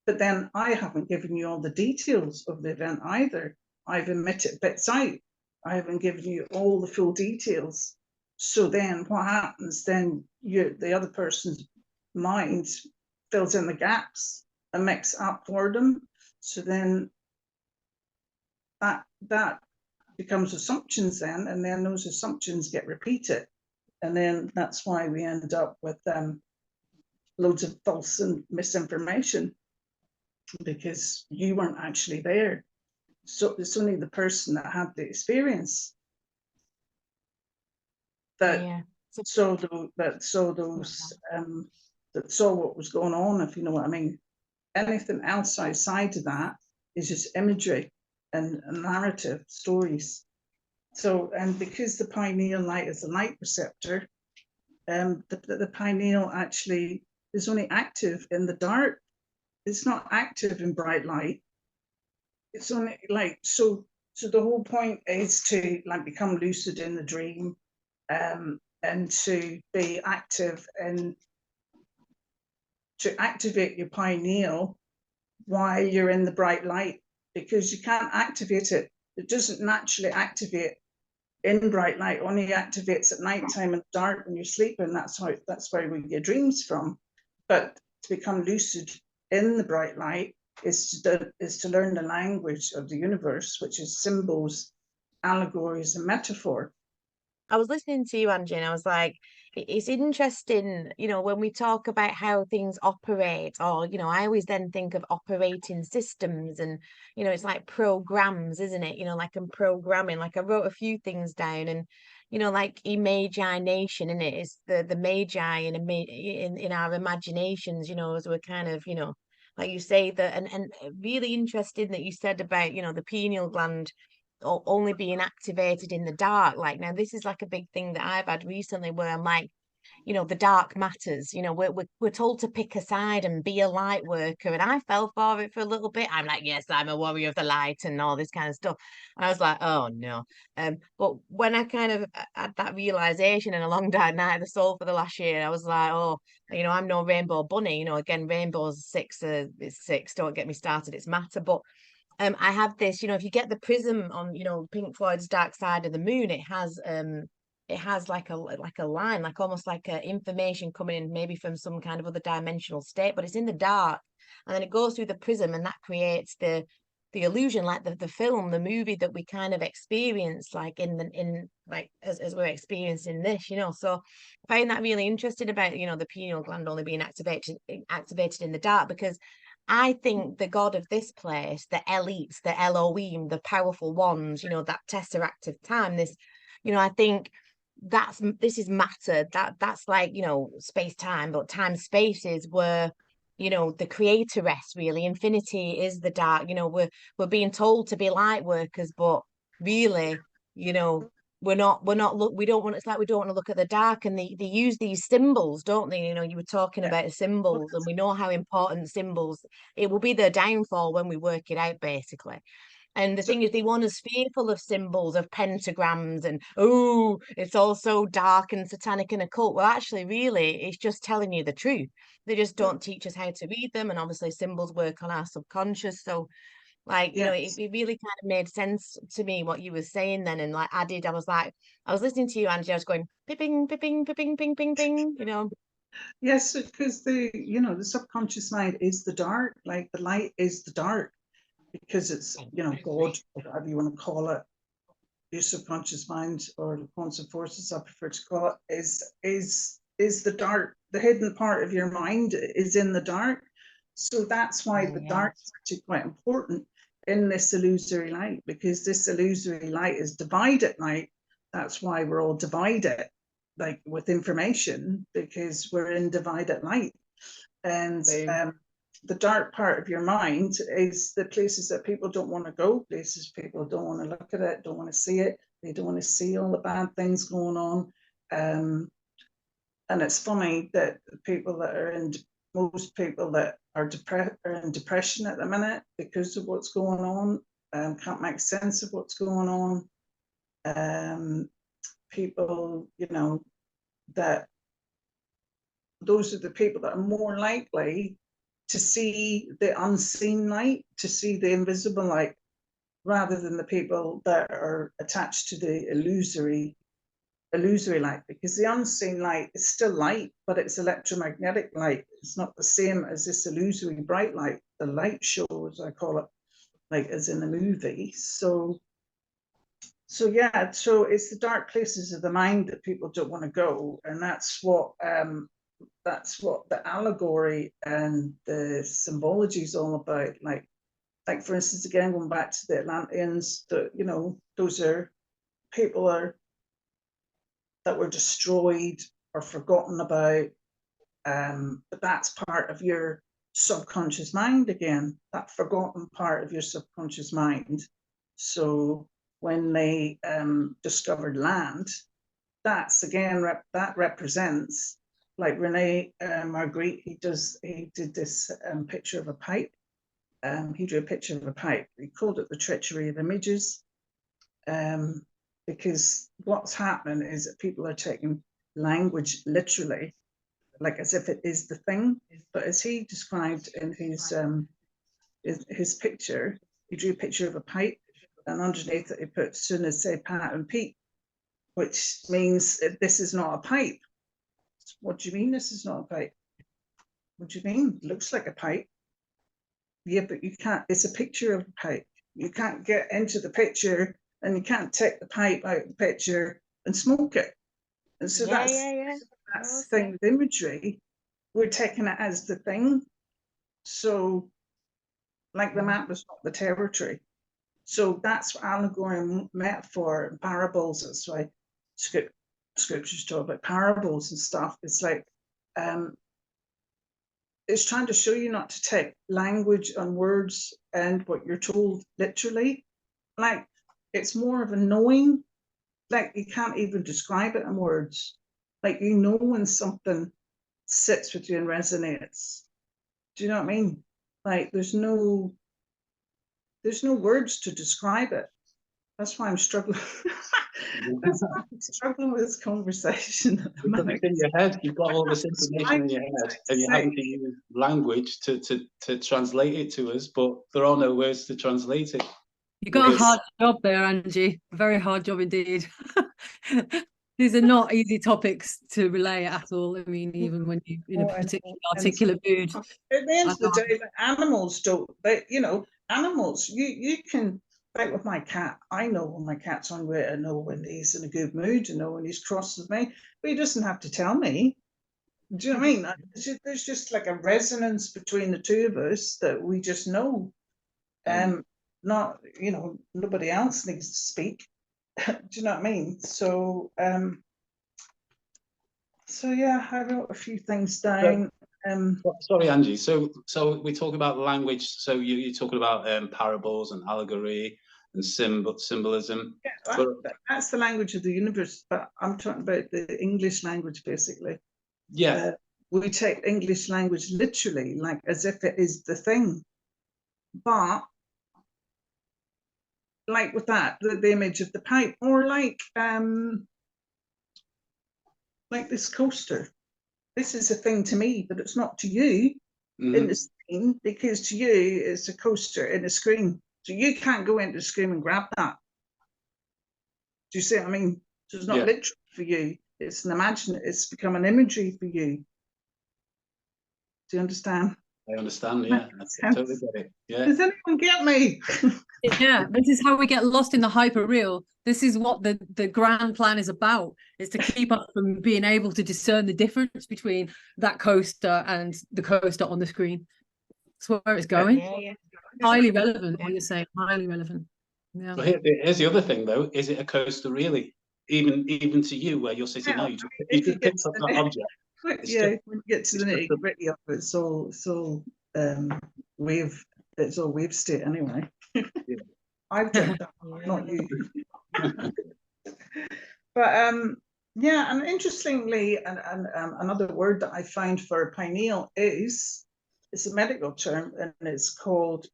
But then I haven't given you all the details of the event either. I've omitted bits out. I haven't given you all the full details. So then what happens? Then the other person's mind fills in the gaps and makes up for them. So then that becomes assumptions then, and then those assumptions get repeated. And then that's why we end up with loads of false and misinformation, because you weren't actually there. So it's only the person that had the experience that saw what was going on, if you know what I mean. Anything else outside of that is just imagery. and narrative stories. So, and because the pineal light is a light receptor, the pineal actually is only active in the dark. It's not active in bright light. It's only like, so the whole point is to like become lucid in the dream, and to be active and to activate your pineal while you're in the bright light, because you can't activate it. It doesn't naturally activate in bright light, only activates at nighttime and dark when you're sleeping. That's where we get dreams from. But to become lucid in the bright light is to learn the language of the universe, which is symbols, allegories, and metaphor. I was listening to you, Angie, and I was like, it's interesting, you know, when we talk about how things operate, or, you know, I always then think of operating systems, and, you know, it's like programs, isn't it? You know, like I'm programming, like I wrote a few things down, and, you know, like imagination, in it is the magi in our imaginations, you know, as we're kind of, you know, like you say that, and really interesting that you said about, you know, the pineal gland only being activated in the dark. Like, now this is like a big thing that I've had recently, where I'm like, you know, the dark matters. You know, we're told to pick a side and be a light worker, and I fell for it for a little bit. I'm like, yes, I'm a warrior of the light and all this kind of stuff. And I was like, oh no. But when I kind of had that realization in a long dark night of the soul for the last year, I was like, oh, you know, I'm no rainbow bunny. You know, again, rainbow's six, it's six. Don't get me started. It's matter, but I have this, you know, if you get the prism on, you know, Pink Floyd's Dark Side of the Moon, it has like a line, like almost like information coming in maybe from some kind of other dimensional state, but it's in the dark, and then it goes through the prism, and that creates the illusion, like the film, the movie that we kind of experience, like in like as we're experiencing this, you know. So I find that really interesting about, you know, the pineal gland only being activated in the dark, because I think the god of this place, the elites, the Elohim, the powerful ones, you know, that tesseract of time, this, you know, I think this is matter. That's like, you know, space time, but time spaces where, you know, the creatoress, really, infinity is the dark. You know, we're being told to be light workers, but really, you know, we don't want, it's like we don't want to look at the dark, and they use these symbols, don't they? You know, you were talking about symbols, and we know how important symbols, it will be their downfall when we work it out, basically. And the thing is, they want us fearful of symbols, of pentagrams, and oh, it's all so dark and satanic and occult. Well, actually, really, it's just telling you the truth. They just don't teach us how to read them, and obviously symbols work on our subconscious. So like, you know, it really kind of made sense to me what you were saying then. And like I was listening to you, Angie, I was going pipping, pipping, pipping, ping, ping, ping, you know. Yes, because the subconscious mind is the dark, like the light is the dark, because it's, you know, God, or whatever you want to call it, your subconscious mind, or the quantum forces, I prefer to call it, is the dark. The hidden part of your mind is in the dark. So that's why the dark is actually quite important in this illusory light, because this illusory light is divided light. That's why we're all divided, like with information, because we're in divided light. And the dark part of your mind is the places that people don't want to go, places people don't want to look at it, don't want to see it. They don't want to see all the bad things going on. And it's funny that people that are in, most people that are in depression at the minute because of what's going on, can't make sense of what's going on. People, you know, that those are the people that are more likely to see the unseen light, to see the invisible light, rather than the people that are attached to the illusory light, because the unseen light is still light, but it's electromagnetic light. It's not the same as this illusory bright light, the light show, as I call it, like as in the movie. So yeah, so it's the dark places of the mind that people don't want to go, and that's what the allegory and the symbology is all about. Like for instance, again, going back to the Atlanteans, you know, those are people that were destroyed or forgotten about, but that's part of your subconscious mind again, that forgotten part of your subconscious mind. So when they discovered land, that's again that represents, like Rene Magritte, he did this picture of a pipe. He drew a picture of a pipe. He called it the treachery of images, because what's happening is that people are taking language literally, like as if it is the thing. But as he described in his picture, he drew a picture of a pipe, and underneath it he put "soon as say Pat and Pete," which means this is not a pipe. What do you mean this is not a pipe? What do you mean? It looks like a pipe. Yeah, but you can't, it's a picture of a pipe. You can't get into the picture, and you can't take the pipe out of the picture and smoke it. And so that's the thing with imagery. We're taking it as the thing. So like the map is not the territory. So that's what allegory and metaphor and parables. That's why scriptures talk about parables and stuff. It's like it's trying to show you not to take language and words and what you're told literally. Like it's more of a knowing. Like you can't even describe it in words. Like you know when something sits with you and resonates. Do you know what I mean? Like there's no words to describe it. That's why I'm struggling. That's why I'm struggling with this conversation. Because it's in your head. You've got all this information in your head, and you're having to use language to translate it to us, but there are no words to translate it. You got a hard job there, Angie. A very hard job indeed. These are not easy topics to relay at all. I mean, even when you're in a particularly articulate mood. At the end of the day, the animals don't. Animals. You can. Like with my cat, I know when my cat's hungry. I know when he's in a good mood. I know when he's cross with me. But he doesn't have to tell me. Do you know what I mean? There's just like a resonance between the two of us that we just know. Not, nobody else needs to speak. Do you know what I mean? So yeah, I wrote a few things down. Sorry, Angie. So we talk about language. So you're talking about parables and allegory and symbolism. Yeah, that's the language of the universe. But I'm talking about the English language, basically. Yeah. We take English language literally, like as if it is the thing. But like with that, the image of the pipe, or like this coaster. This is a thing to me, but it's not to you in the screen, because to you it's a coaster in a screen. So you can't go into the screen and grab that. Do you see what I mean? So it's not literal for you. It's it's become an imagery for you. Do you understand? I understand, yeah. I totally get it. Yeah. Does anyone get me? Yeah, this is how we get lost in the hyper real. This is what the grand plan is about, is to keep us from being able to discern the difference between that coaster and the coaster on the screen. That's where it's going. Yeah. Highly relevant, what you're saying, highly relevant. Yeah. Well, here's the other thing, though. Is it a coaster really? Even to you, where you're sitting now, you just picked up that object. When you get to the nitty-gritty of it, it's all wave state anyway. Yeah. I've jumped that, not you. But yeah, and interestingly, and another word that I found for pineal is, it's a medical term, and it's called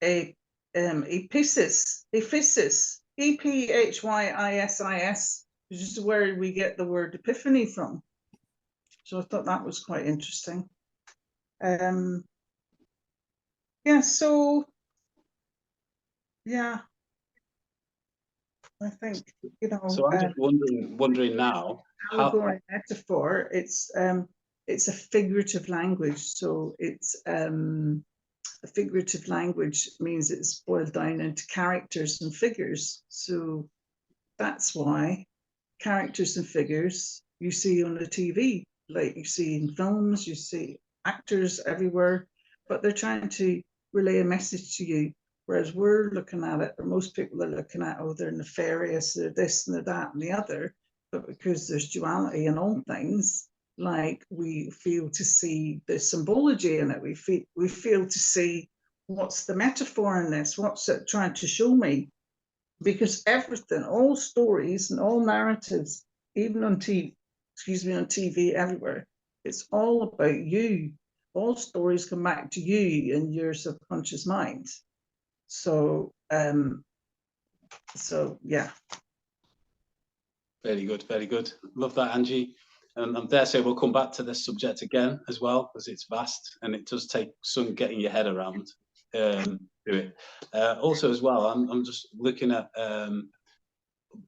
epiphysis, epiphysis, EPHYISIS, which is where we get the word epiphany from. So I thought that was quite interesting. Yeah, so yeah, I think, So I'm just wondering now. Allegory metaphor. It's a figurative language. So it's a figurative language means it's boiled down into characters and figures. So that's why characters and figures you see on the TV, like you see in films, you see actors everywhere, but they're trying to relay a message to you. Whereas we're looking at it, or most people are looking at, oh, they're nefarious, they're this and they're that and the other. But because there's duality in all things, like we feel to see the symbology in it, we feel to see what's the metaphor in this? What's it trying to show me? Because everything, all stories and all narratives, even on TV, on TV, everywhere, it's all about you. All stories come back to you in your subconscious mind. So, yeah. Very good, very good. Love that, Angie. And I dare say we'll come back to this subject again as well, because it's vast and it does take some getting your head around to it. Also, as well, I'm just looking at. I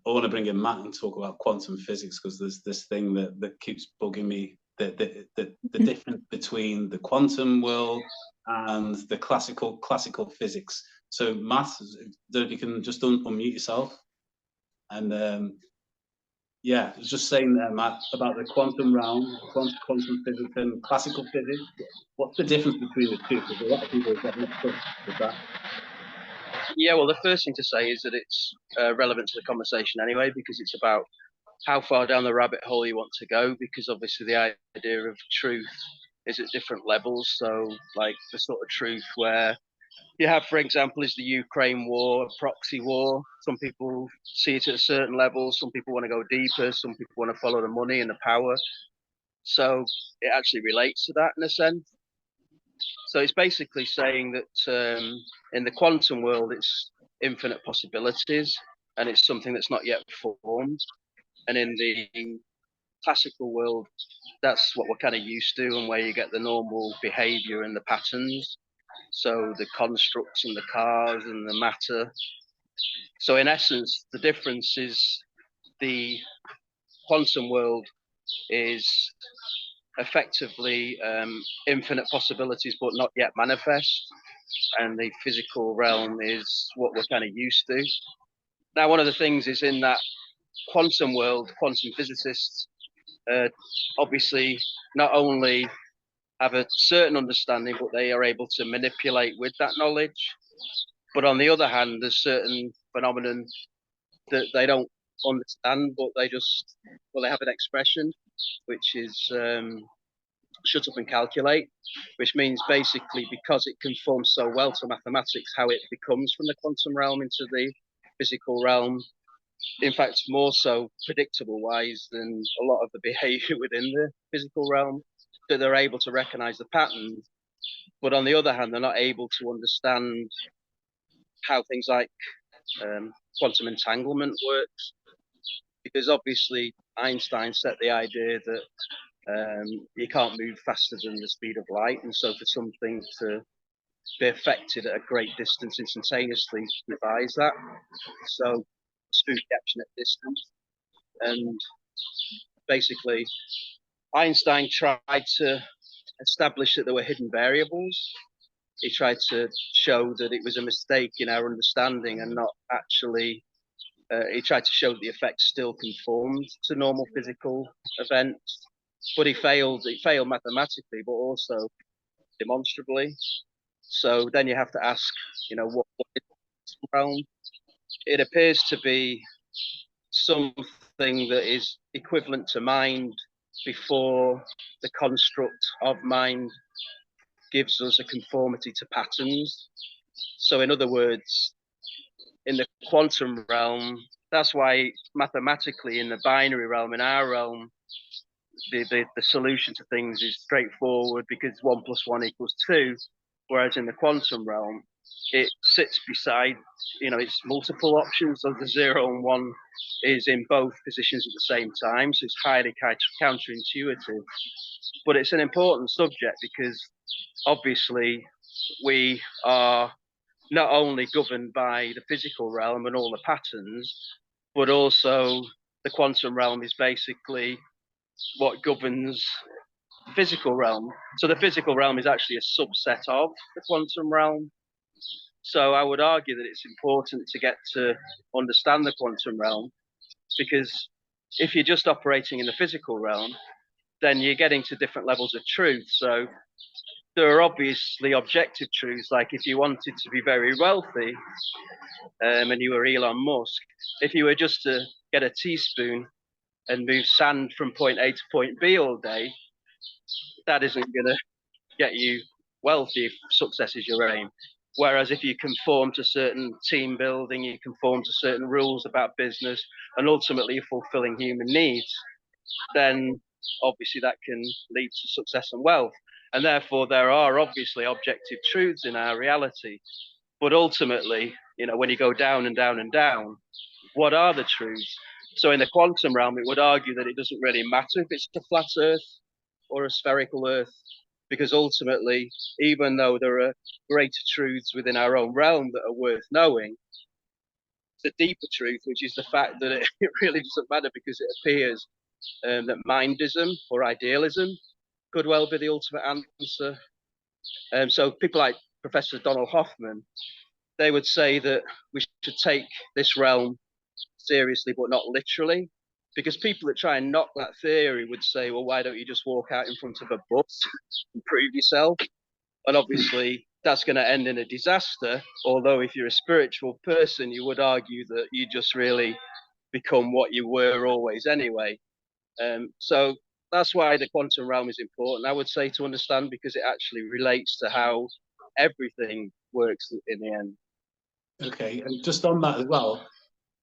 want to bring in Matt and talk about quantum physics, because there's this thing that keeps bugging me. The difference between the quantum world and the classical physics. So, Matt, if you can just unmute yourself. And yeah, I was just saying there, Matt, about the quantum realm, quantum physics and classical physics. What's the difference between the two? Because a lot of people get mixed up with that. Yeah, well, the first thing to say is that it's relevant to the conversation anyway, because it's about how far down the rabbit hole you want to go, because obviously the idea of truth is at different levels. So, like the sort of truth where you have, for example, is the Ukraine war, proxy war. Some people see it at a certain level. Some people want to go deeper. Some people want to follow the money and the power. So it actually relates to that in a sense. So it's basically saying that in the quantum world, it's infinite possibilities, and it's something that's not yet formed. And in the classical world, that's what we're kind of used to, and where you get the normal behavior and the patterns. So the constructs and the cars and the matter. So in essence, the difference is the quantum world is effectively infinite possibilities, but not yet manifest. And the physical realm is what we're kind of used to. Now, one of the things is in that quantum world, quantum physicists obviously not only have a certain understanding, but they are able to manipulate with that knowledge. But on the other hand, there's certain phenomenon that they don't understand, but they just, well, they have an expression, which is shut up and calculate, which means basically because it conforms so well to mathematics, how it becomes from the quantum realm into the physical realm. In fact, more so predictable wise than a lot of the behavior within the physical realm, that they're able to recognize the patterns. But on the other hand, they're not able to understand how things like quantum entanglement works, because obviously Einstein set the idea that you can't move faster than the speed of light, and so for something to be affected at a great distance instantaneously revised that. So speed action at distance, and basically Einstein tried to establish that there were hidden variables. He tried to show that it was a mistake in our understanding and not actually. He tried to show that the effects still conformed to normal physical events, but he failed. He failed mathematically, but also demonstrably. So then you have to ask, what is the realm? It appears to be something that is equivalent to mind before the construct of mind gives us a conformity to patterns. So in other words, in the quantum realm, that's why mathematically in the binary realm, in our realm, the solution to things is straightforward because 1 + 1 = 2, whereas in the quantum realm, it sits beside, it's multiple options. So the 0 and 1 is in both positions at the same time. So it's highly counterintuitive. But it's an important subject because obviously we are not only governed by the physical realm and all the patterns, but also the quantum realm is basically what governs the physical realm. So the physical realm is actually a subset of the quantum realm. So I would argue that it's important to get to understand the quantum realm, because if you're just operating in the physical realm, then you're getting to different levels of truth. So there are obviously objective truths, like if you wanted to be very wealthy and you were Elon Musk, if you were just to get a teaspoon and move sand from point A to point B all day, that isn't going to get you wealthy if success is your aim. Whereas if you conform to certain team building, you conform to certain rules about business, and ultimately you're fulfilling human needs, then obviously that can lead to success and wealth. And therefore there are obviously objective truths in our reality. But ultimately, you know, when you go down and down and down, what are the truths? So in the quantum realm, it would argue that it doesn't really matter if it's a flat Earth or a spherical Earth, because ultimately, even though there are greater truths within our own realm that are worth knowing, the deeper truth, which is the fact that it really doesn't matter, because it appears that mindism or idealism could well be the ultimate answer. So people like Professor Donald Hoffman, they would say that we should take this realm seriously, but not literally, because people that try and knock that theory would say, well, why don't you just walk out in front of a bus and prove yourself? And obviously that's going to end in a disaster. Although if you're a spiritual person, you would argue that you just really become what you were always anyway. So that's why the quantum realm is important, I would say, to understand, because it actually relates to how everything works in the end. Okay, and just on that as well,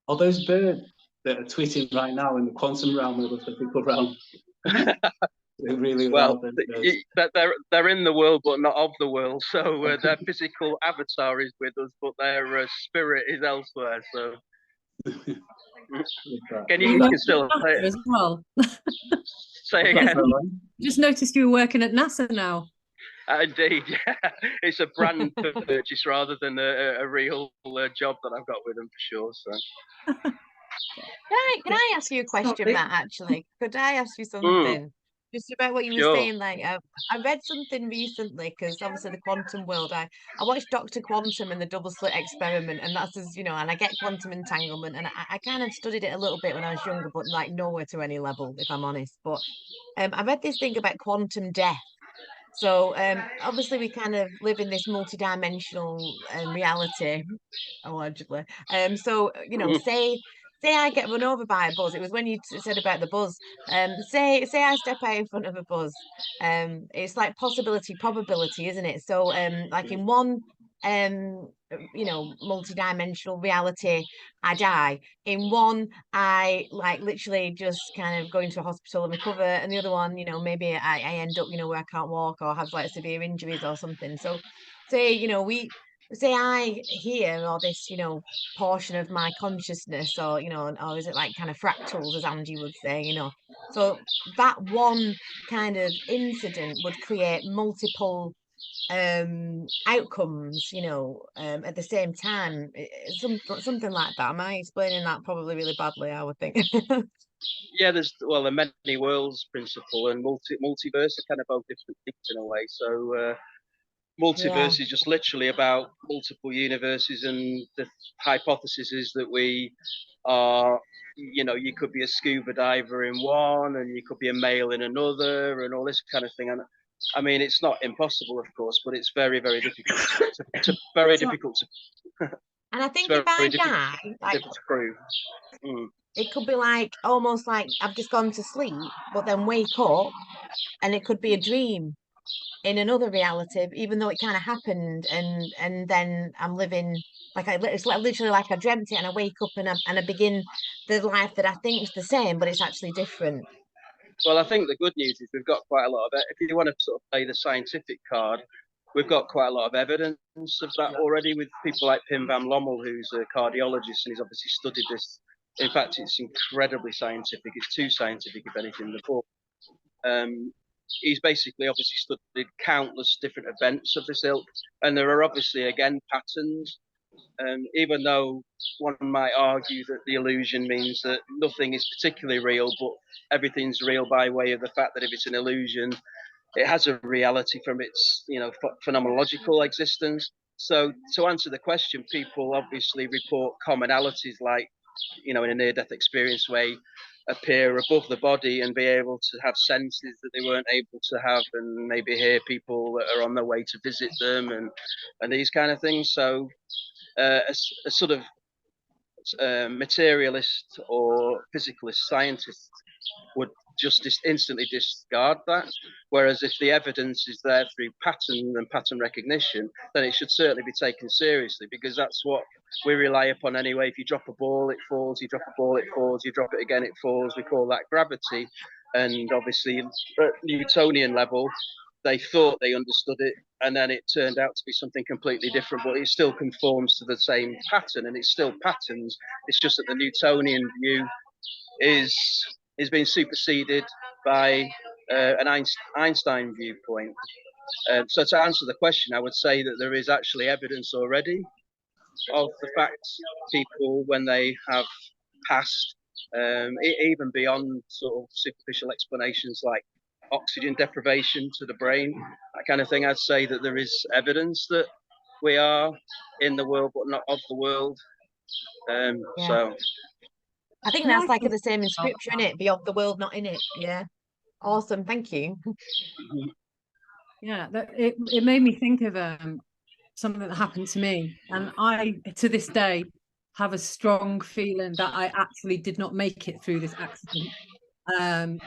are those birds that are tweeting right now in the quantum realm or the physical realm? Really well, well, they're in the world, but not of the world. So their physical avatar is with us, but their spirit is elsewhere. So can you still NASA as well? say again? Just noticed you were working at NASA now. Indeed, yeah. It's a brand purchase rather than a real job that I've got with them, for sure. So, Can I ask you a question, Matt? Actually, could I ask you something? Just about what you were saying, like I read something recently, because obviously the quantum world, I watched Dr. Quantum and the double slit experiment, and that's as you know, and I get quantum entanglement, and I kind of studied it a little bit when I was younger, but like nowhere to any level, if I'm honest. But I read this thing about quantum death. So obviously we kind of live in this multi-dimensional reality, allegedly. So you know, say I get run over by a buzz. It was when you said about the buzz. Say I step out in front of a buzz. It's like possibility, probability, isn't it? So like in one you know, multi-dimensional reality, I die. In one, I like literally just kind of go into a hospital and recover, and the other one, you know, maybe I end up, you know, where I can't walk or have like severe injuries or something. So say, you know, say I hear or this, you know, portion of my consciousness, or you know, or is it like kind of fractals, as Angie would say, you know? So that one kind of incident would create multiple outcomes, you know, at the same time. Something like that. Am I explaining that probably really badly, I would think? yeah, there are many worlds principle and multiverse are kind of both different things in a way. So multiverse Yeah. is just literally about multiple universes, and the hypothesis is that we are, you know, you could be a scuba diver in one and you could be a male in another and all this kind of thing. And I mean, it's not impossible, of course, but it's very, very difficult difficult to And I it's think if very I difficult, die, like difficult to prove. it could be like almost like I've just gone to sleep, but then wake up, and it could be a dream in another reality, even though it kind of happened, and then I'm living like it's like literally like I dreamt it, and I wake up and I begin the life that I think is the same, but it's actually different. Well, I think the good news is we've got quite a lot of it. If you want to sort of play the scientific card, we've got quite a lot of evidence of that already, with people like Pim van Lommel, who's a cardiologist, and he's obviously studied this. In fact, it's incredibly scientific. It's too scientific, if anything, the book. He's basically obviously studied countless different events of this ilk, and there are obviously, again, patterns. Even though one might argue that the illusion means that nothing is particularly real, but everything's real by way of the fact that if it's an illusion, it has a reality from its, you know, phenomenological existence. So to answer the question, people obviously report commonalities, like, you know, in a near-death experience way, appear above the body and be able to have senses that they weren't able to have, and maybe hear people that are on their way to visit them, and these kind of things. So a sort of materialist or physicalist scientist would just instantly discard that. Whereas if the evidence is there through pattern and pattern recognition, then it should certainly be taken seriously, because that's what we rely upon anyway. If you drop a ball, it falls. You drop a ball, it falls. You drop it again, it falls. We call that gravity. And obviously, at Newtonian level, they thought they understood it, and then it turned out to be something completely different, but it still conforms to the same pattern, and it's still patterns. It's just that the Newtonian view is being superseded by an Einstein viewpoint. So to answer the question, I would say that there is actually evidence already of the fact people, when they have passed, even beyond sort of superficial explanations like oxygen deprivation to the brain, that kind of thing, I'd say that there is evidence that we are in the world but not of the world. So I think that's like the same in scripture, isn't it? Be of the world, not in it. Yeah. Awesome. Thank you. Yeah, it made me think of something that happened to me, and I, to this day, have a strong feeling that I actually did not make it through this accident. And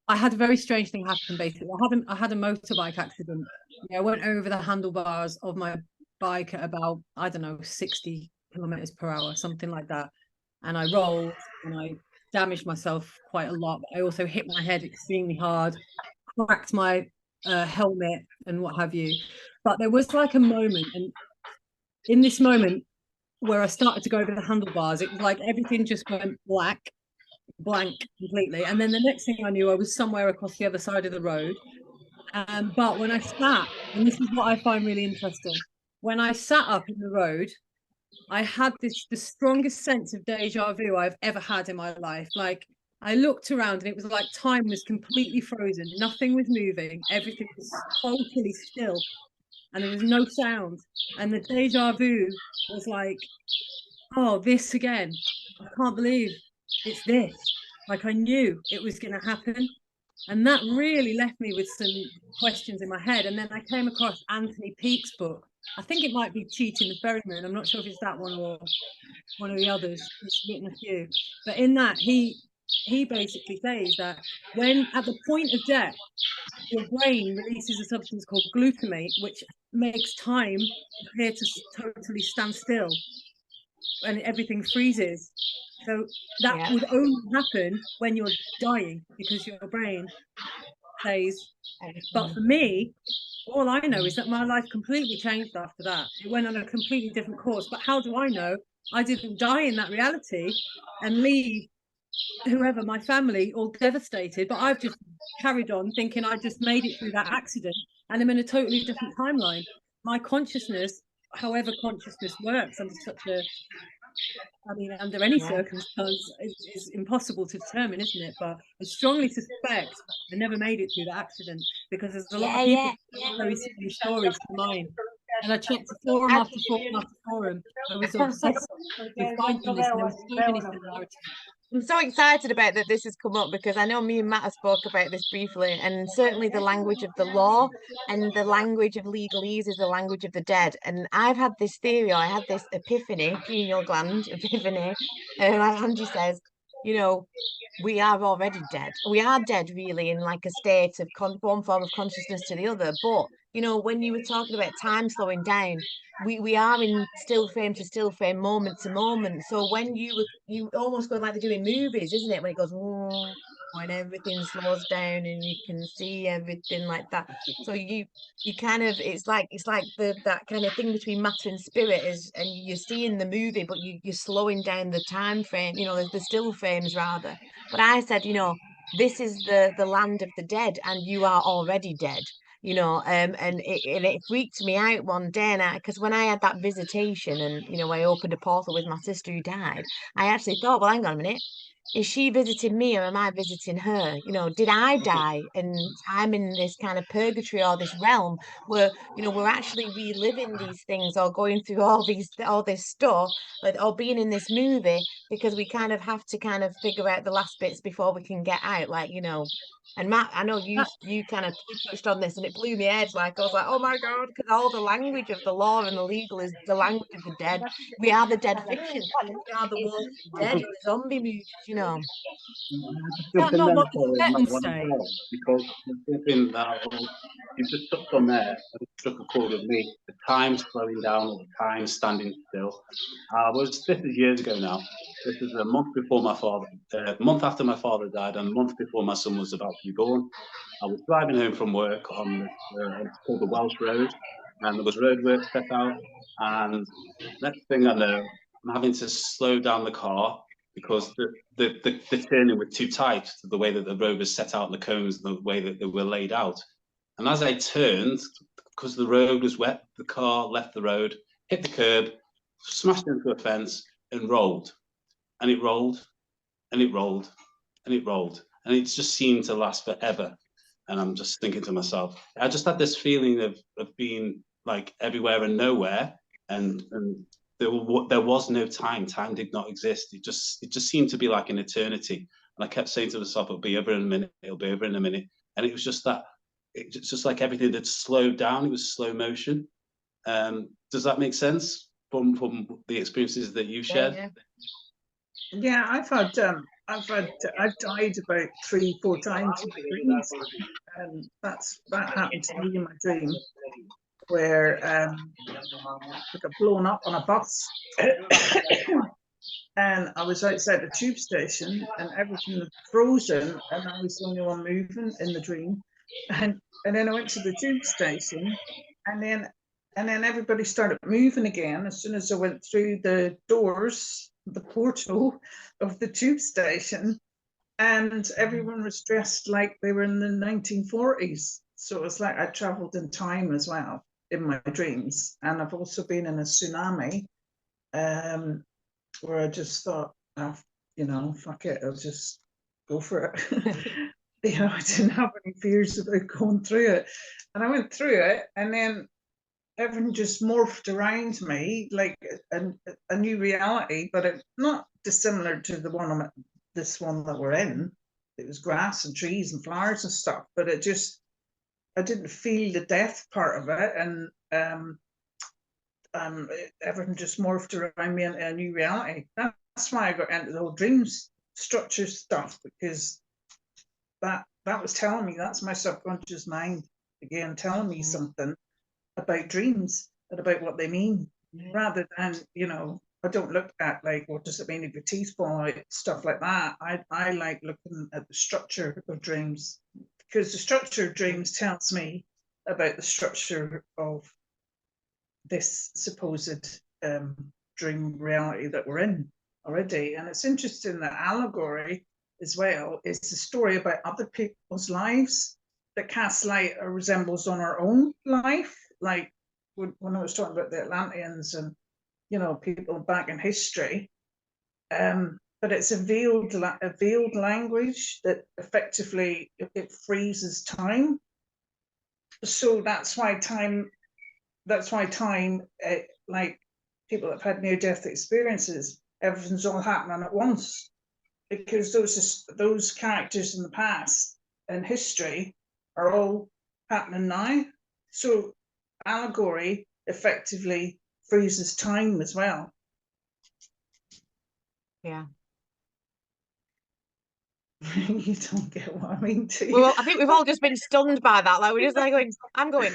I had a very strange thing happen. Basically, I had a motorbike accident. I went over the handlebars of my bike at about, I don't know, 60 kilometers per hour, something like that, and I rolled and I damaged myself quite a lot. I also hit my head extremely hard, cracked my helmet and what have you. But there was like a moment, and in this moment where I started to go over the handlebars, it was like everything just went blank completely. And then the next thing I knew, I was somewhere across the other side of the road. But when I sat, and this is what I find really interesting, when I sat up in the road, I had the strongest sense of deja vu I've ever had in my life. Like, I looked around and it was like time was completely frozen. Nothing was moving. Everything was totally still. And there was no sound. And the deja vu was like, oh, this again. I can't believe it's this. Like, I knew it was going to happen. And that really left me with some questions in my head. And then I came across Anthony Peake's book. I think it might be Cheating the Ferryman. I'm not sure if it's that one or one of the others. He's written a few. But in that, he basically says that when at the point of death, your brain releases a substance called glutamate, which makes time appear to totally stand still and everything freezes. So that would only happen when you're dying, because your brain says. But for me, all I know is that my life completely changed after that. It went on a completely different course. But how do I know I didn't die in that reality and leave whoever, my family, all devastated? But I've just carried on thinking I just made it through that accident and I'm in a totally different timeline. My consciousness, however consciousness works under such a, I mean, under any circumstance, is impossible to determine, isn't it? But I strongly suspect I never made it through the accident, because there's a lot of people very similar stories to mine. And I checked forum after forum after forum. I was obsessed with finding this, and there were so many similarities. I'm so excited about that this has come up, because I know me and Matt have spoke about this briefly, and certainly the language of the law and the language of legalese is the language of the dead. And I've had this theory, or I had this epiphany, pineal gland epiphany, like Angie says, you know, we are already dead. We are dead, really, in like a state of one form of consciousness to the other. But you know, when you were talking about time slowing down, we are in still frame to still frame, moment to moment. So when you almost go like they do in movies, isn't it? When it goes, when everything slows down and you can see everything like that. So you kind of, it's like that kind of thing between matter and spirit is, and you're seeing the movie, but you're slowing down the time frame, you know, the still frames rather. But I said, you know, this is the land of the dead and you are already dead. You know, and it freaked me out one day, and because when I had that visitation and, you know, I opened a portal with my sister who died, I actually thought, well, hang on a minute, is she visiting me or am I visiting her? You know, did I die and I'm in this kind of purgatory or this realm where, you know, we're actually reliving these things or going through all this stuff, or being in this movie, because we kind of have to kind of figure out the last bits before we can get out, like, you know. And Matt, I know you kind of touched on this and it blew my head. Like, I was like, oh my God, because all the language of the law and the legal is the language of the dead. We are the dead fiction. We are the walking dead in the zombie movies, you know. That not what the Tibetans say? Because something that you just touched on there, and struck a chord with me, the time slowing down or the time standing still. This is years ago now. This is a month before my father, a month after my father died, and a month before my son was about to be born. I was driving home from work on it's called the Welsh Road, and there was roadwork set out. And next thing I know, I'm having to slow down the car because the turning was too tight to the way that the road was set out and the cones, the way that they were laid out. And as I turned, because the road was wet, the car left the road, hit the curb, smashed into a fence, and rolled. And it rolled, and it rolled, and it rolled. And it just seemed to last forever. And I'm just thinking to myself, I just had this feeling of being like everywhere and nowhere. And there was no time. Time did not exist. It just seemed to be like an eternity. And I kept saying to myself, it'll be over in a minute. It'll be over in a minute. And it was just that. It's just like everything had slowed down. It was slow motion. Does that make sense from the experiences that you shared? Yeah, I've died about 3-4 times in my dreams, and that happened to me in my dream, where I got blown up on a bus, and I was outside the tube station, and everything was frozen, and I was the only one moving in the dream, and then I went to the tube station, and then everybody started moving again as soon as I went through the doors, the portal of the tube station, and everyone was dressed like they were in the 1940s. So it was like I traveled in time as well in my dreams. And I've also been in a tsunami where I just thought, fuck it, I'll just go for it. I didn't have any fears about going through it. And I went through it, and then everything just morphed around me like a new reality, but not dissimilar to this one that we're in. It was grass and trees and flowers and stuff, but I didn't feel the death part of it, and everything just morphed around me into a new reality. That's why I got into the whole dreams structure stuff, because that was telling me, that's my subconscious mind again telling me something about dreams and about what they mean, rather than, I don't look at like, what does it mean if your teeth fall out, stuff like that. I like looking at the structure of dreams, because the structure of dreams tells me about the structure of this supposed dream reality that we're in already. And it's interesting that allegory as well is the story about other people's lives that casts light or resembles on our own life. Like when I was talking about the Atlanteans and people back in history, but it's a veiled language that effectively it freezes time. So that's why time, like people that have had near-death experiences, everything's all happening at once, because those characters in the past and history are all happening now. So allegory effectively freezes time as well. Yeah. You don't get what I mean, do you? Well, I think we've all just been stunned by that. Like, we're just like going, I'm going.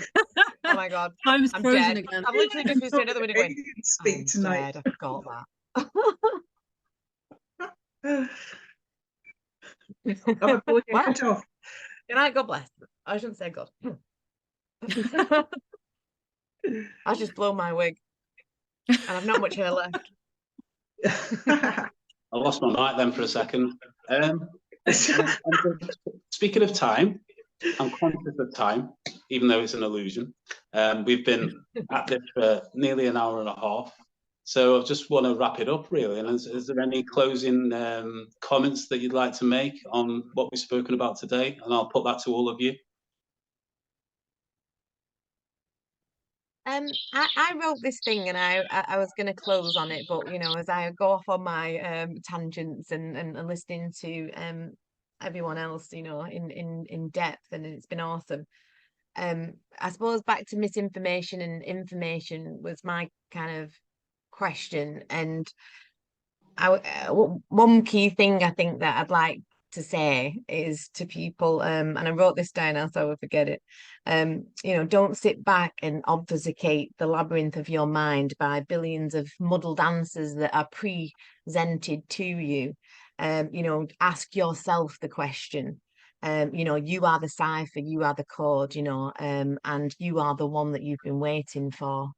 Oh my God. Time's I'm frozen dead. again. I've literally just been sitting at the window going, Speak I'm tonight. dead. I forgot that. I'm a boy Wow. head off. Good night, God bless. I shouldn't say God. I just blow my wig, and I've not much hair left. I lost my mic then for a second. Speaking of time, I'm conscious of time, even though it's an illusion. We've been at this for nearly an hour and a half. So I just want to wrap it up, really. And is there any closing comments that you'd like to make on what we've spoken about today? And I'll put that to all of you. I wrote this thing, and I was going to close on it, but as I go off on my tangents and listening to everyone else, in depth, and it's been awesome. I suppose back to misinformation and information was my kind of question, and one key thing I think that I'd like to say is to people, and I wrote this down now so I will forget it. Don't sit back and obfuscate the labyrinth of your mind by billions of muddled answers that are presented to you. Ask yourself the question. You are the cipher, you are the code, and you are the one that you've been waiting for.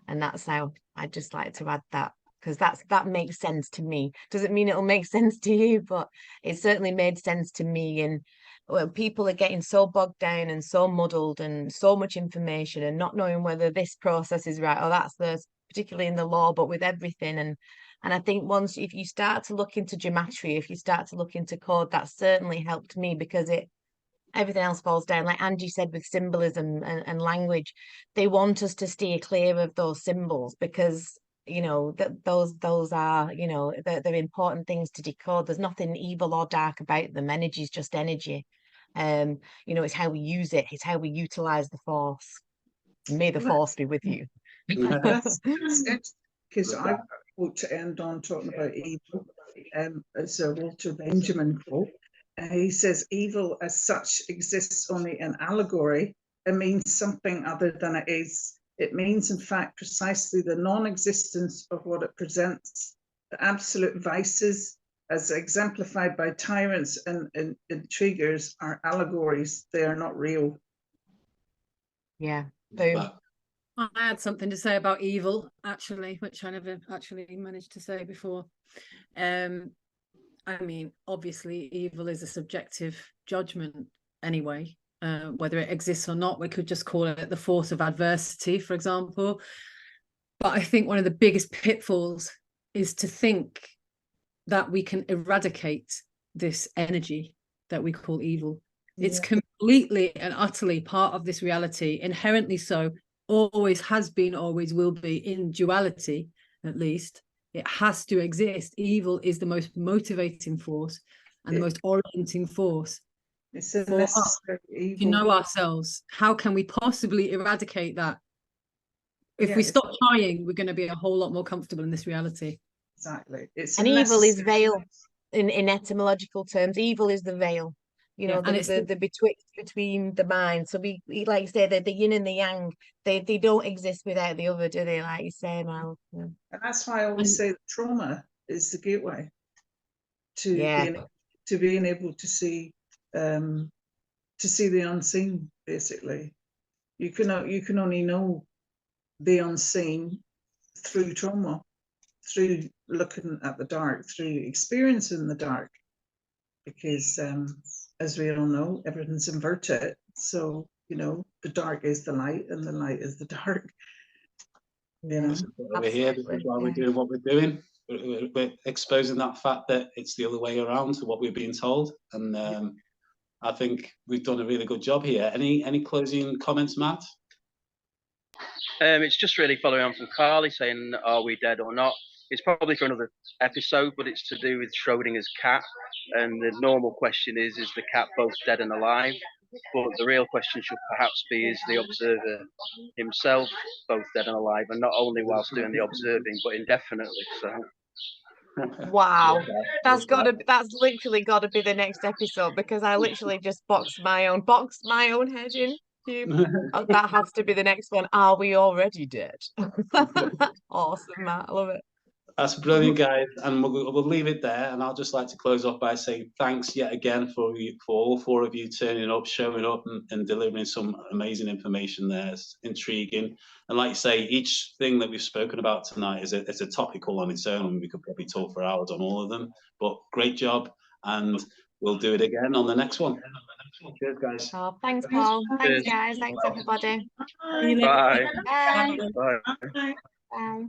And that's how I'd just like to add that, because that makes sense to me. Doesn't mean it'll make sense to you, but it certainly made sense to me. And well, people are getting so bogged down and so muddled and so much information and not knowing whether this process is right or that's particularly in the law, but with everything. And I think if you start to look into gematria, if you start to look into code, that certainly helped me, because everything else falls down. Like Angie said, with symbolism and language, they want us to steer clear of those symbols, because those are they're important things to decode. There's nothing evil or dark about them. Energy is just energy. It's how we use it, it's how we utilize the force. May the force be with you. That's it, because I want to end on talking about evil. It's a Walter Benjamin quote. He says, evil as such exists only in allegory. It means something other than it is. It means, in fact, precisely the non-existence of what it presents. The absolute vices, as exemplified by tyrants and intriguers, are allegories. They are not real. Yeah, boom. I had something to say about evil, actually, which I never actually managed to say before. I mean, obviously, evil is a subjective judgment anyway. Whether it exists or not, we could just call it the force of adversity, for example. But I think one of the biggest pitfalls is to think that we can eradicate this energy that we call evil. Yeah. It's completely and utterly part of this reality, inherently so, always has been, always will be, in duality, at least. It has to exist. Evil is the most motivating force and the most orienting force. It's a necessary evil. To know ourselves. How can we possibly eradicate that? If we stop trying, we're going to be a whole lot more comfortable in this reality. Exactly. And evil is veil in etymological terms. Evil is the veil. And it's the betwixt between the mind. So we like you say, the yin and the yang, they don't exist without the other, do they? Like you say, Mal. Yeah. And that's why I always say that trauma is the gateway to being able to see the unseen. Basically, you can only know the unseen through trauma, through looking at the dark, through experiencing the dark, because as we all know, everything's inverted. So, the dark is the light and the light is the dark. We're here, this is why we're doing what we're doing. We're exposing that fact that it's the other way around to what we're being told. And I think we've done a really good job here. Any closing comments, Matt? It's just really following on from Carly saying, are we dead or not? It's probably for another episode, but it's to do with Schrodinger's cat. And the normal question is the cat both dead and alive? But the real question should perhaps be, is the observer himself both dead and alive? And not only whilst doing the observing, but indefinitely. So. Wow, that's literally got to be the next episode, because I literally just boxed my own head in. Oh, that has to be the next one. Are we already dead? Awesome, Matt. I love it. That's brilliant, guys, and we'll leave it there. And I'll just like to close off by saying thanks yet again for all four of you turning up, showing up, and delivering some amazing information there. It's intriguing, and like you say, each thing that we've spoken about tonight is a topical on its own, and we could probably talk for hours on all of them. But great job, and we'll do it again on the next one. Cheers, guys. Oh, thanks, Paul. Thanks, guys. Thanks, everybody. Bye. Bye. Bye. Bye.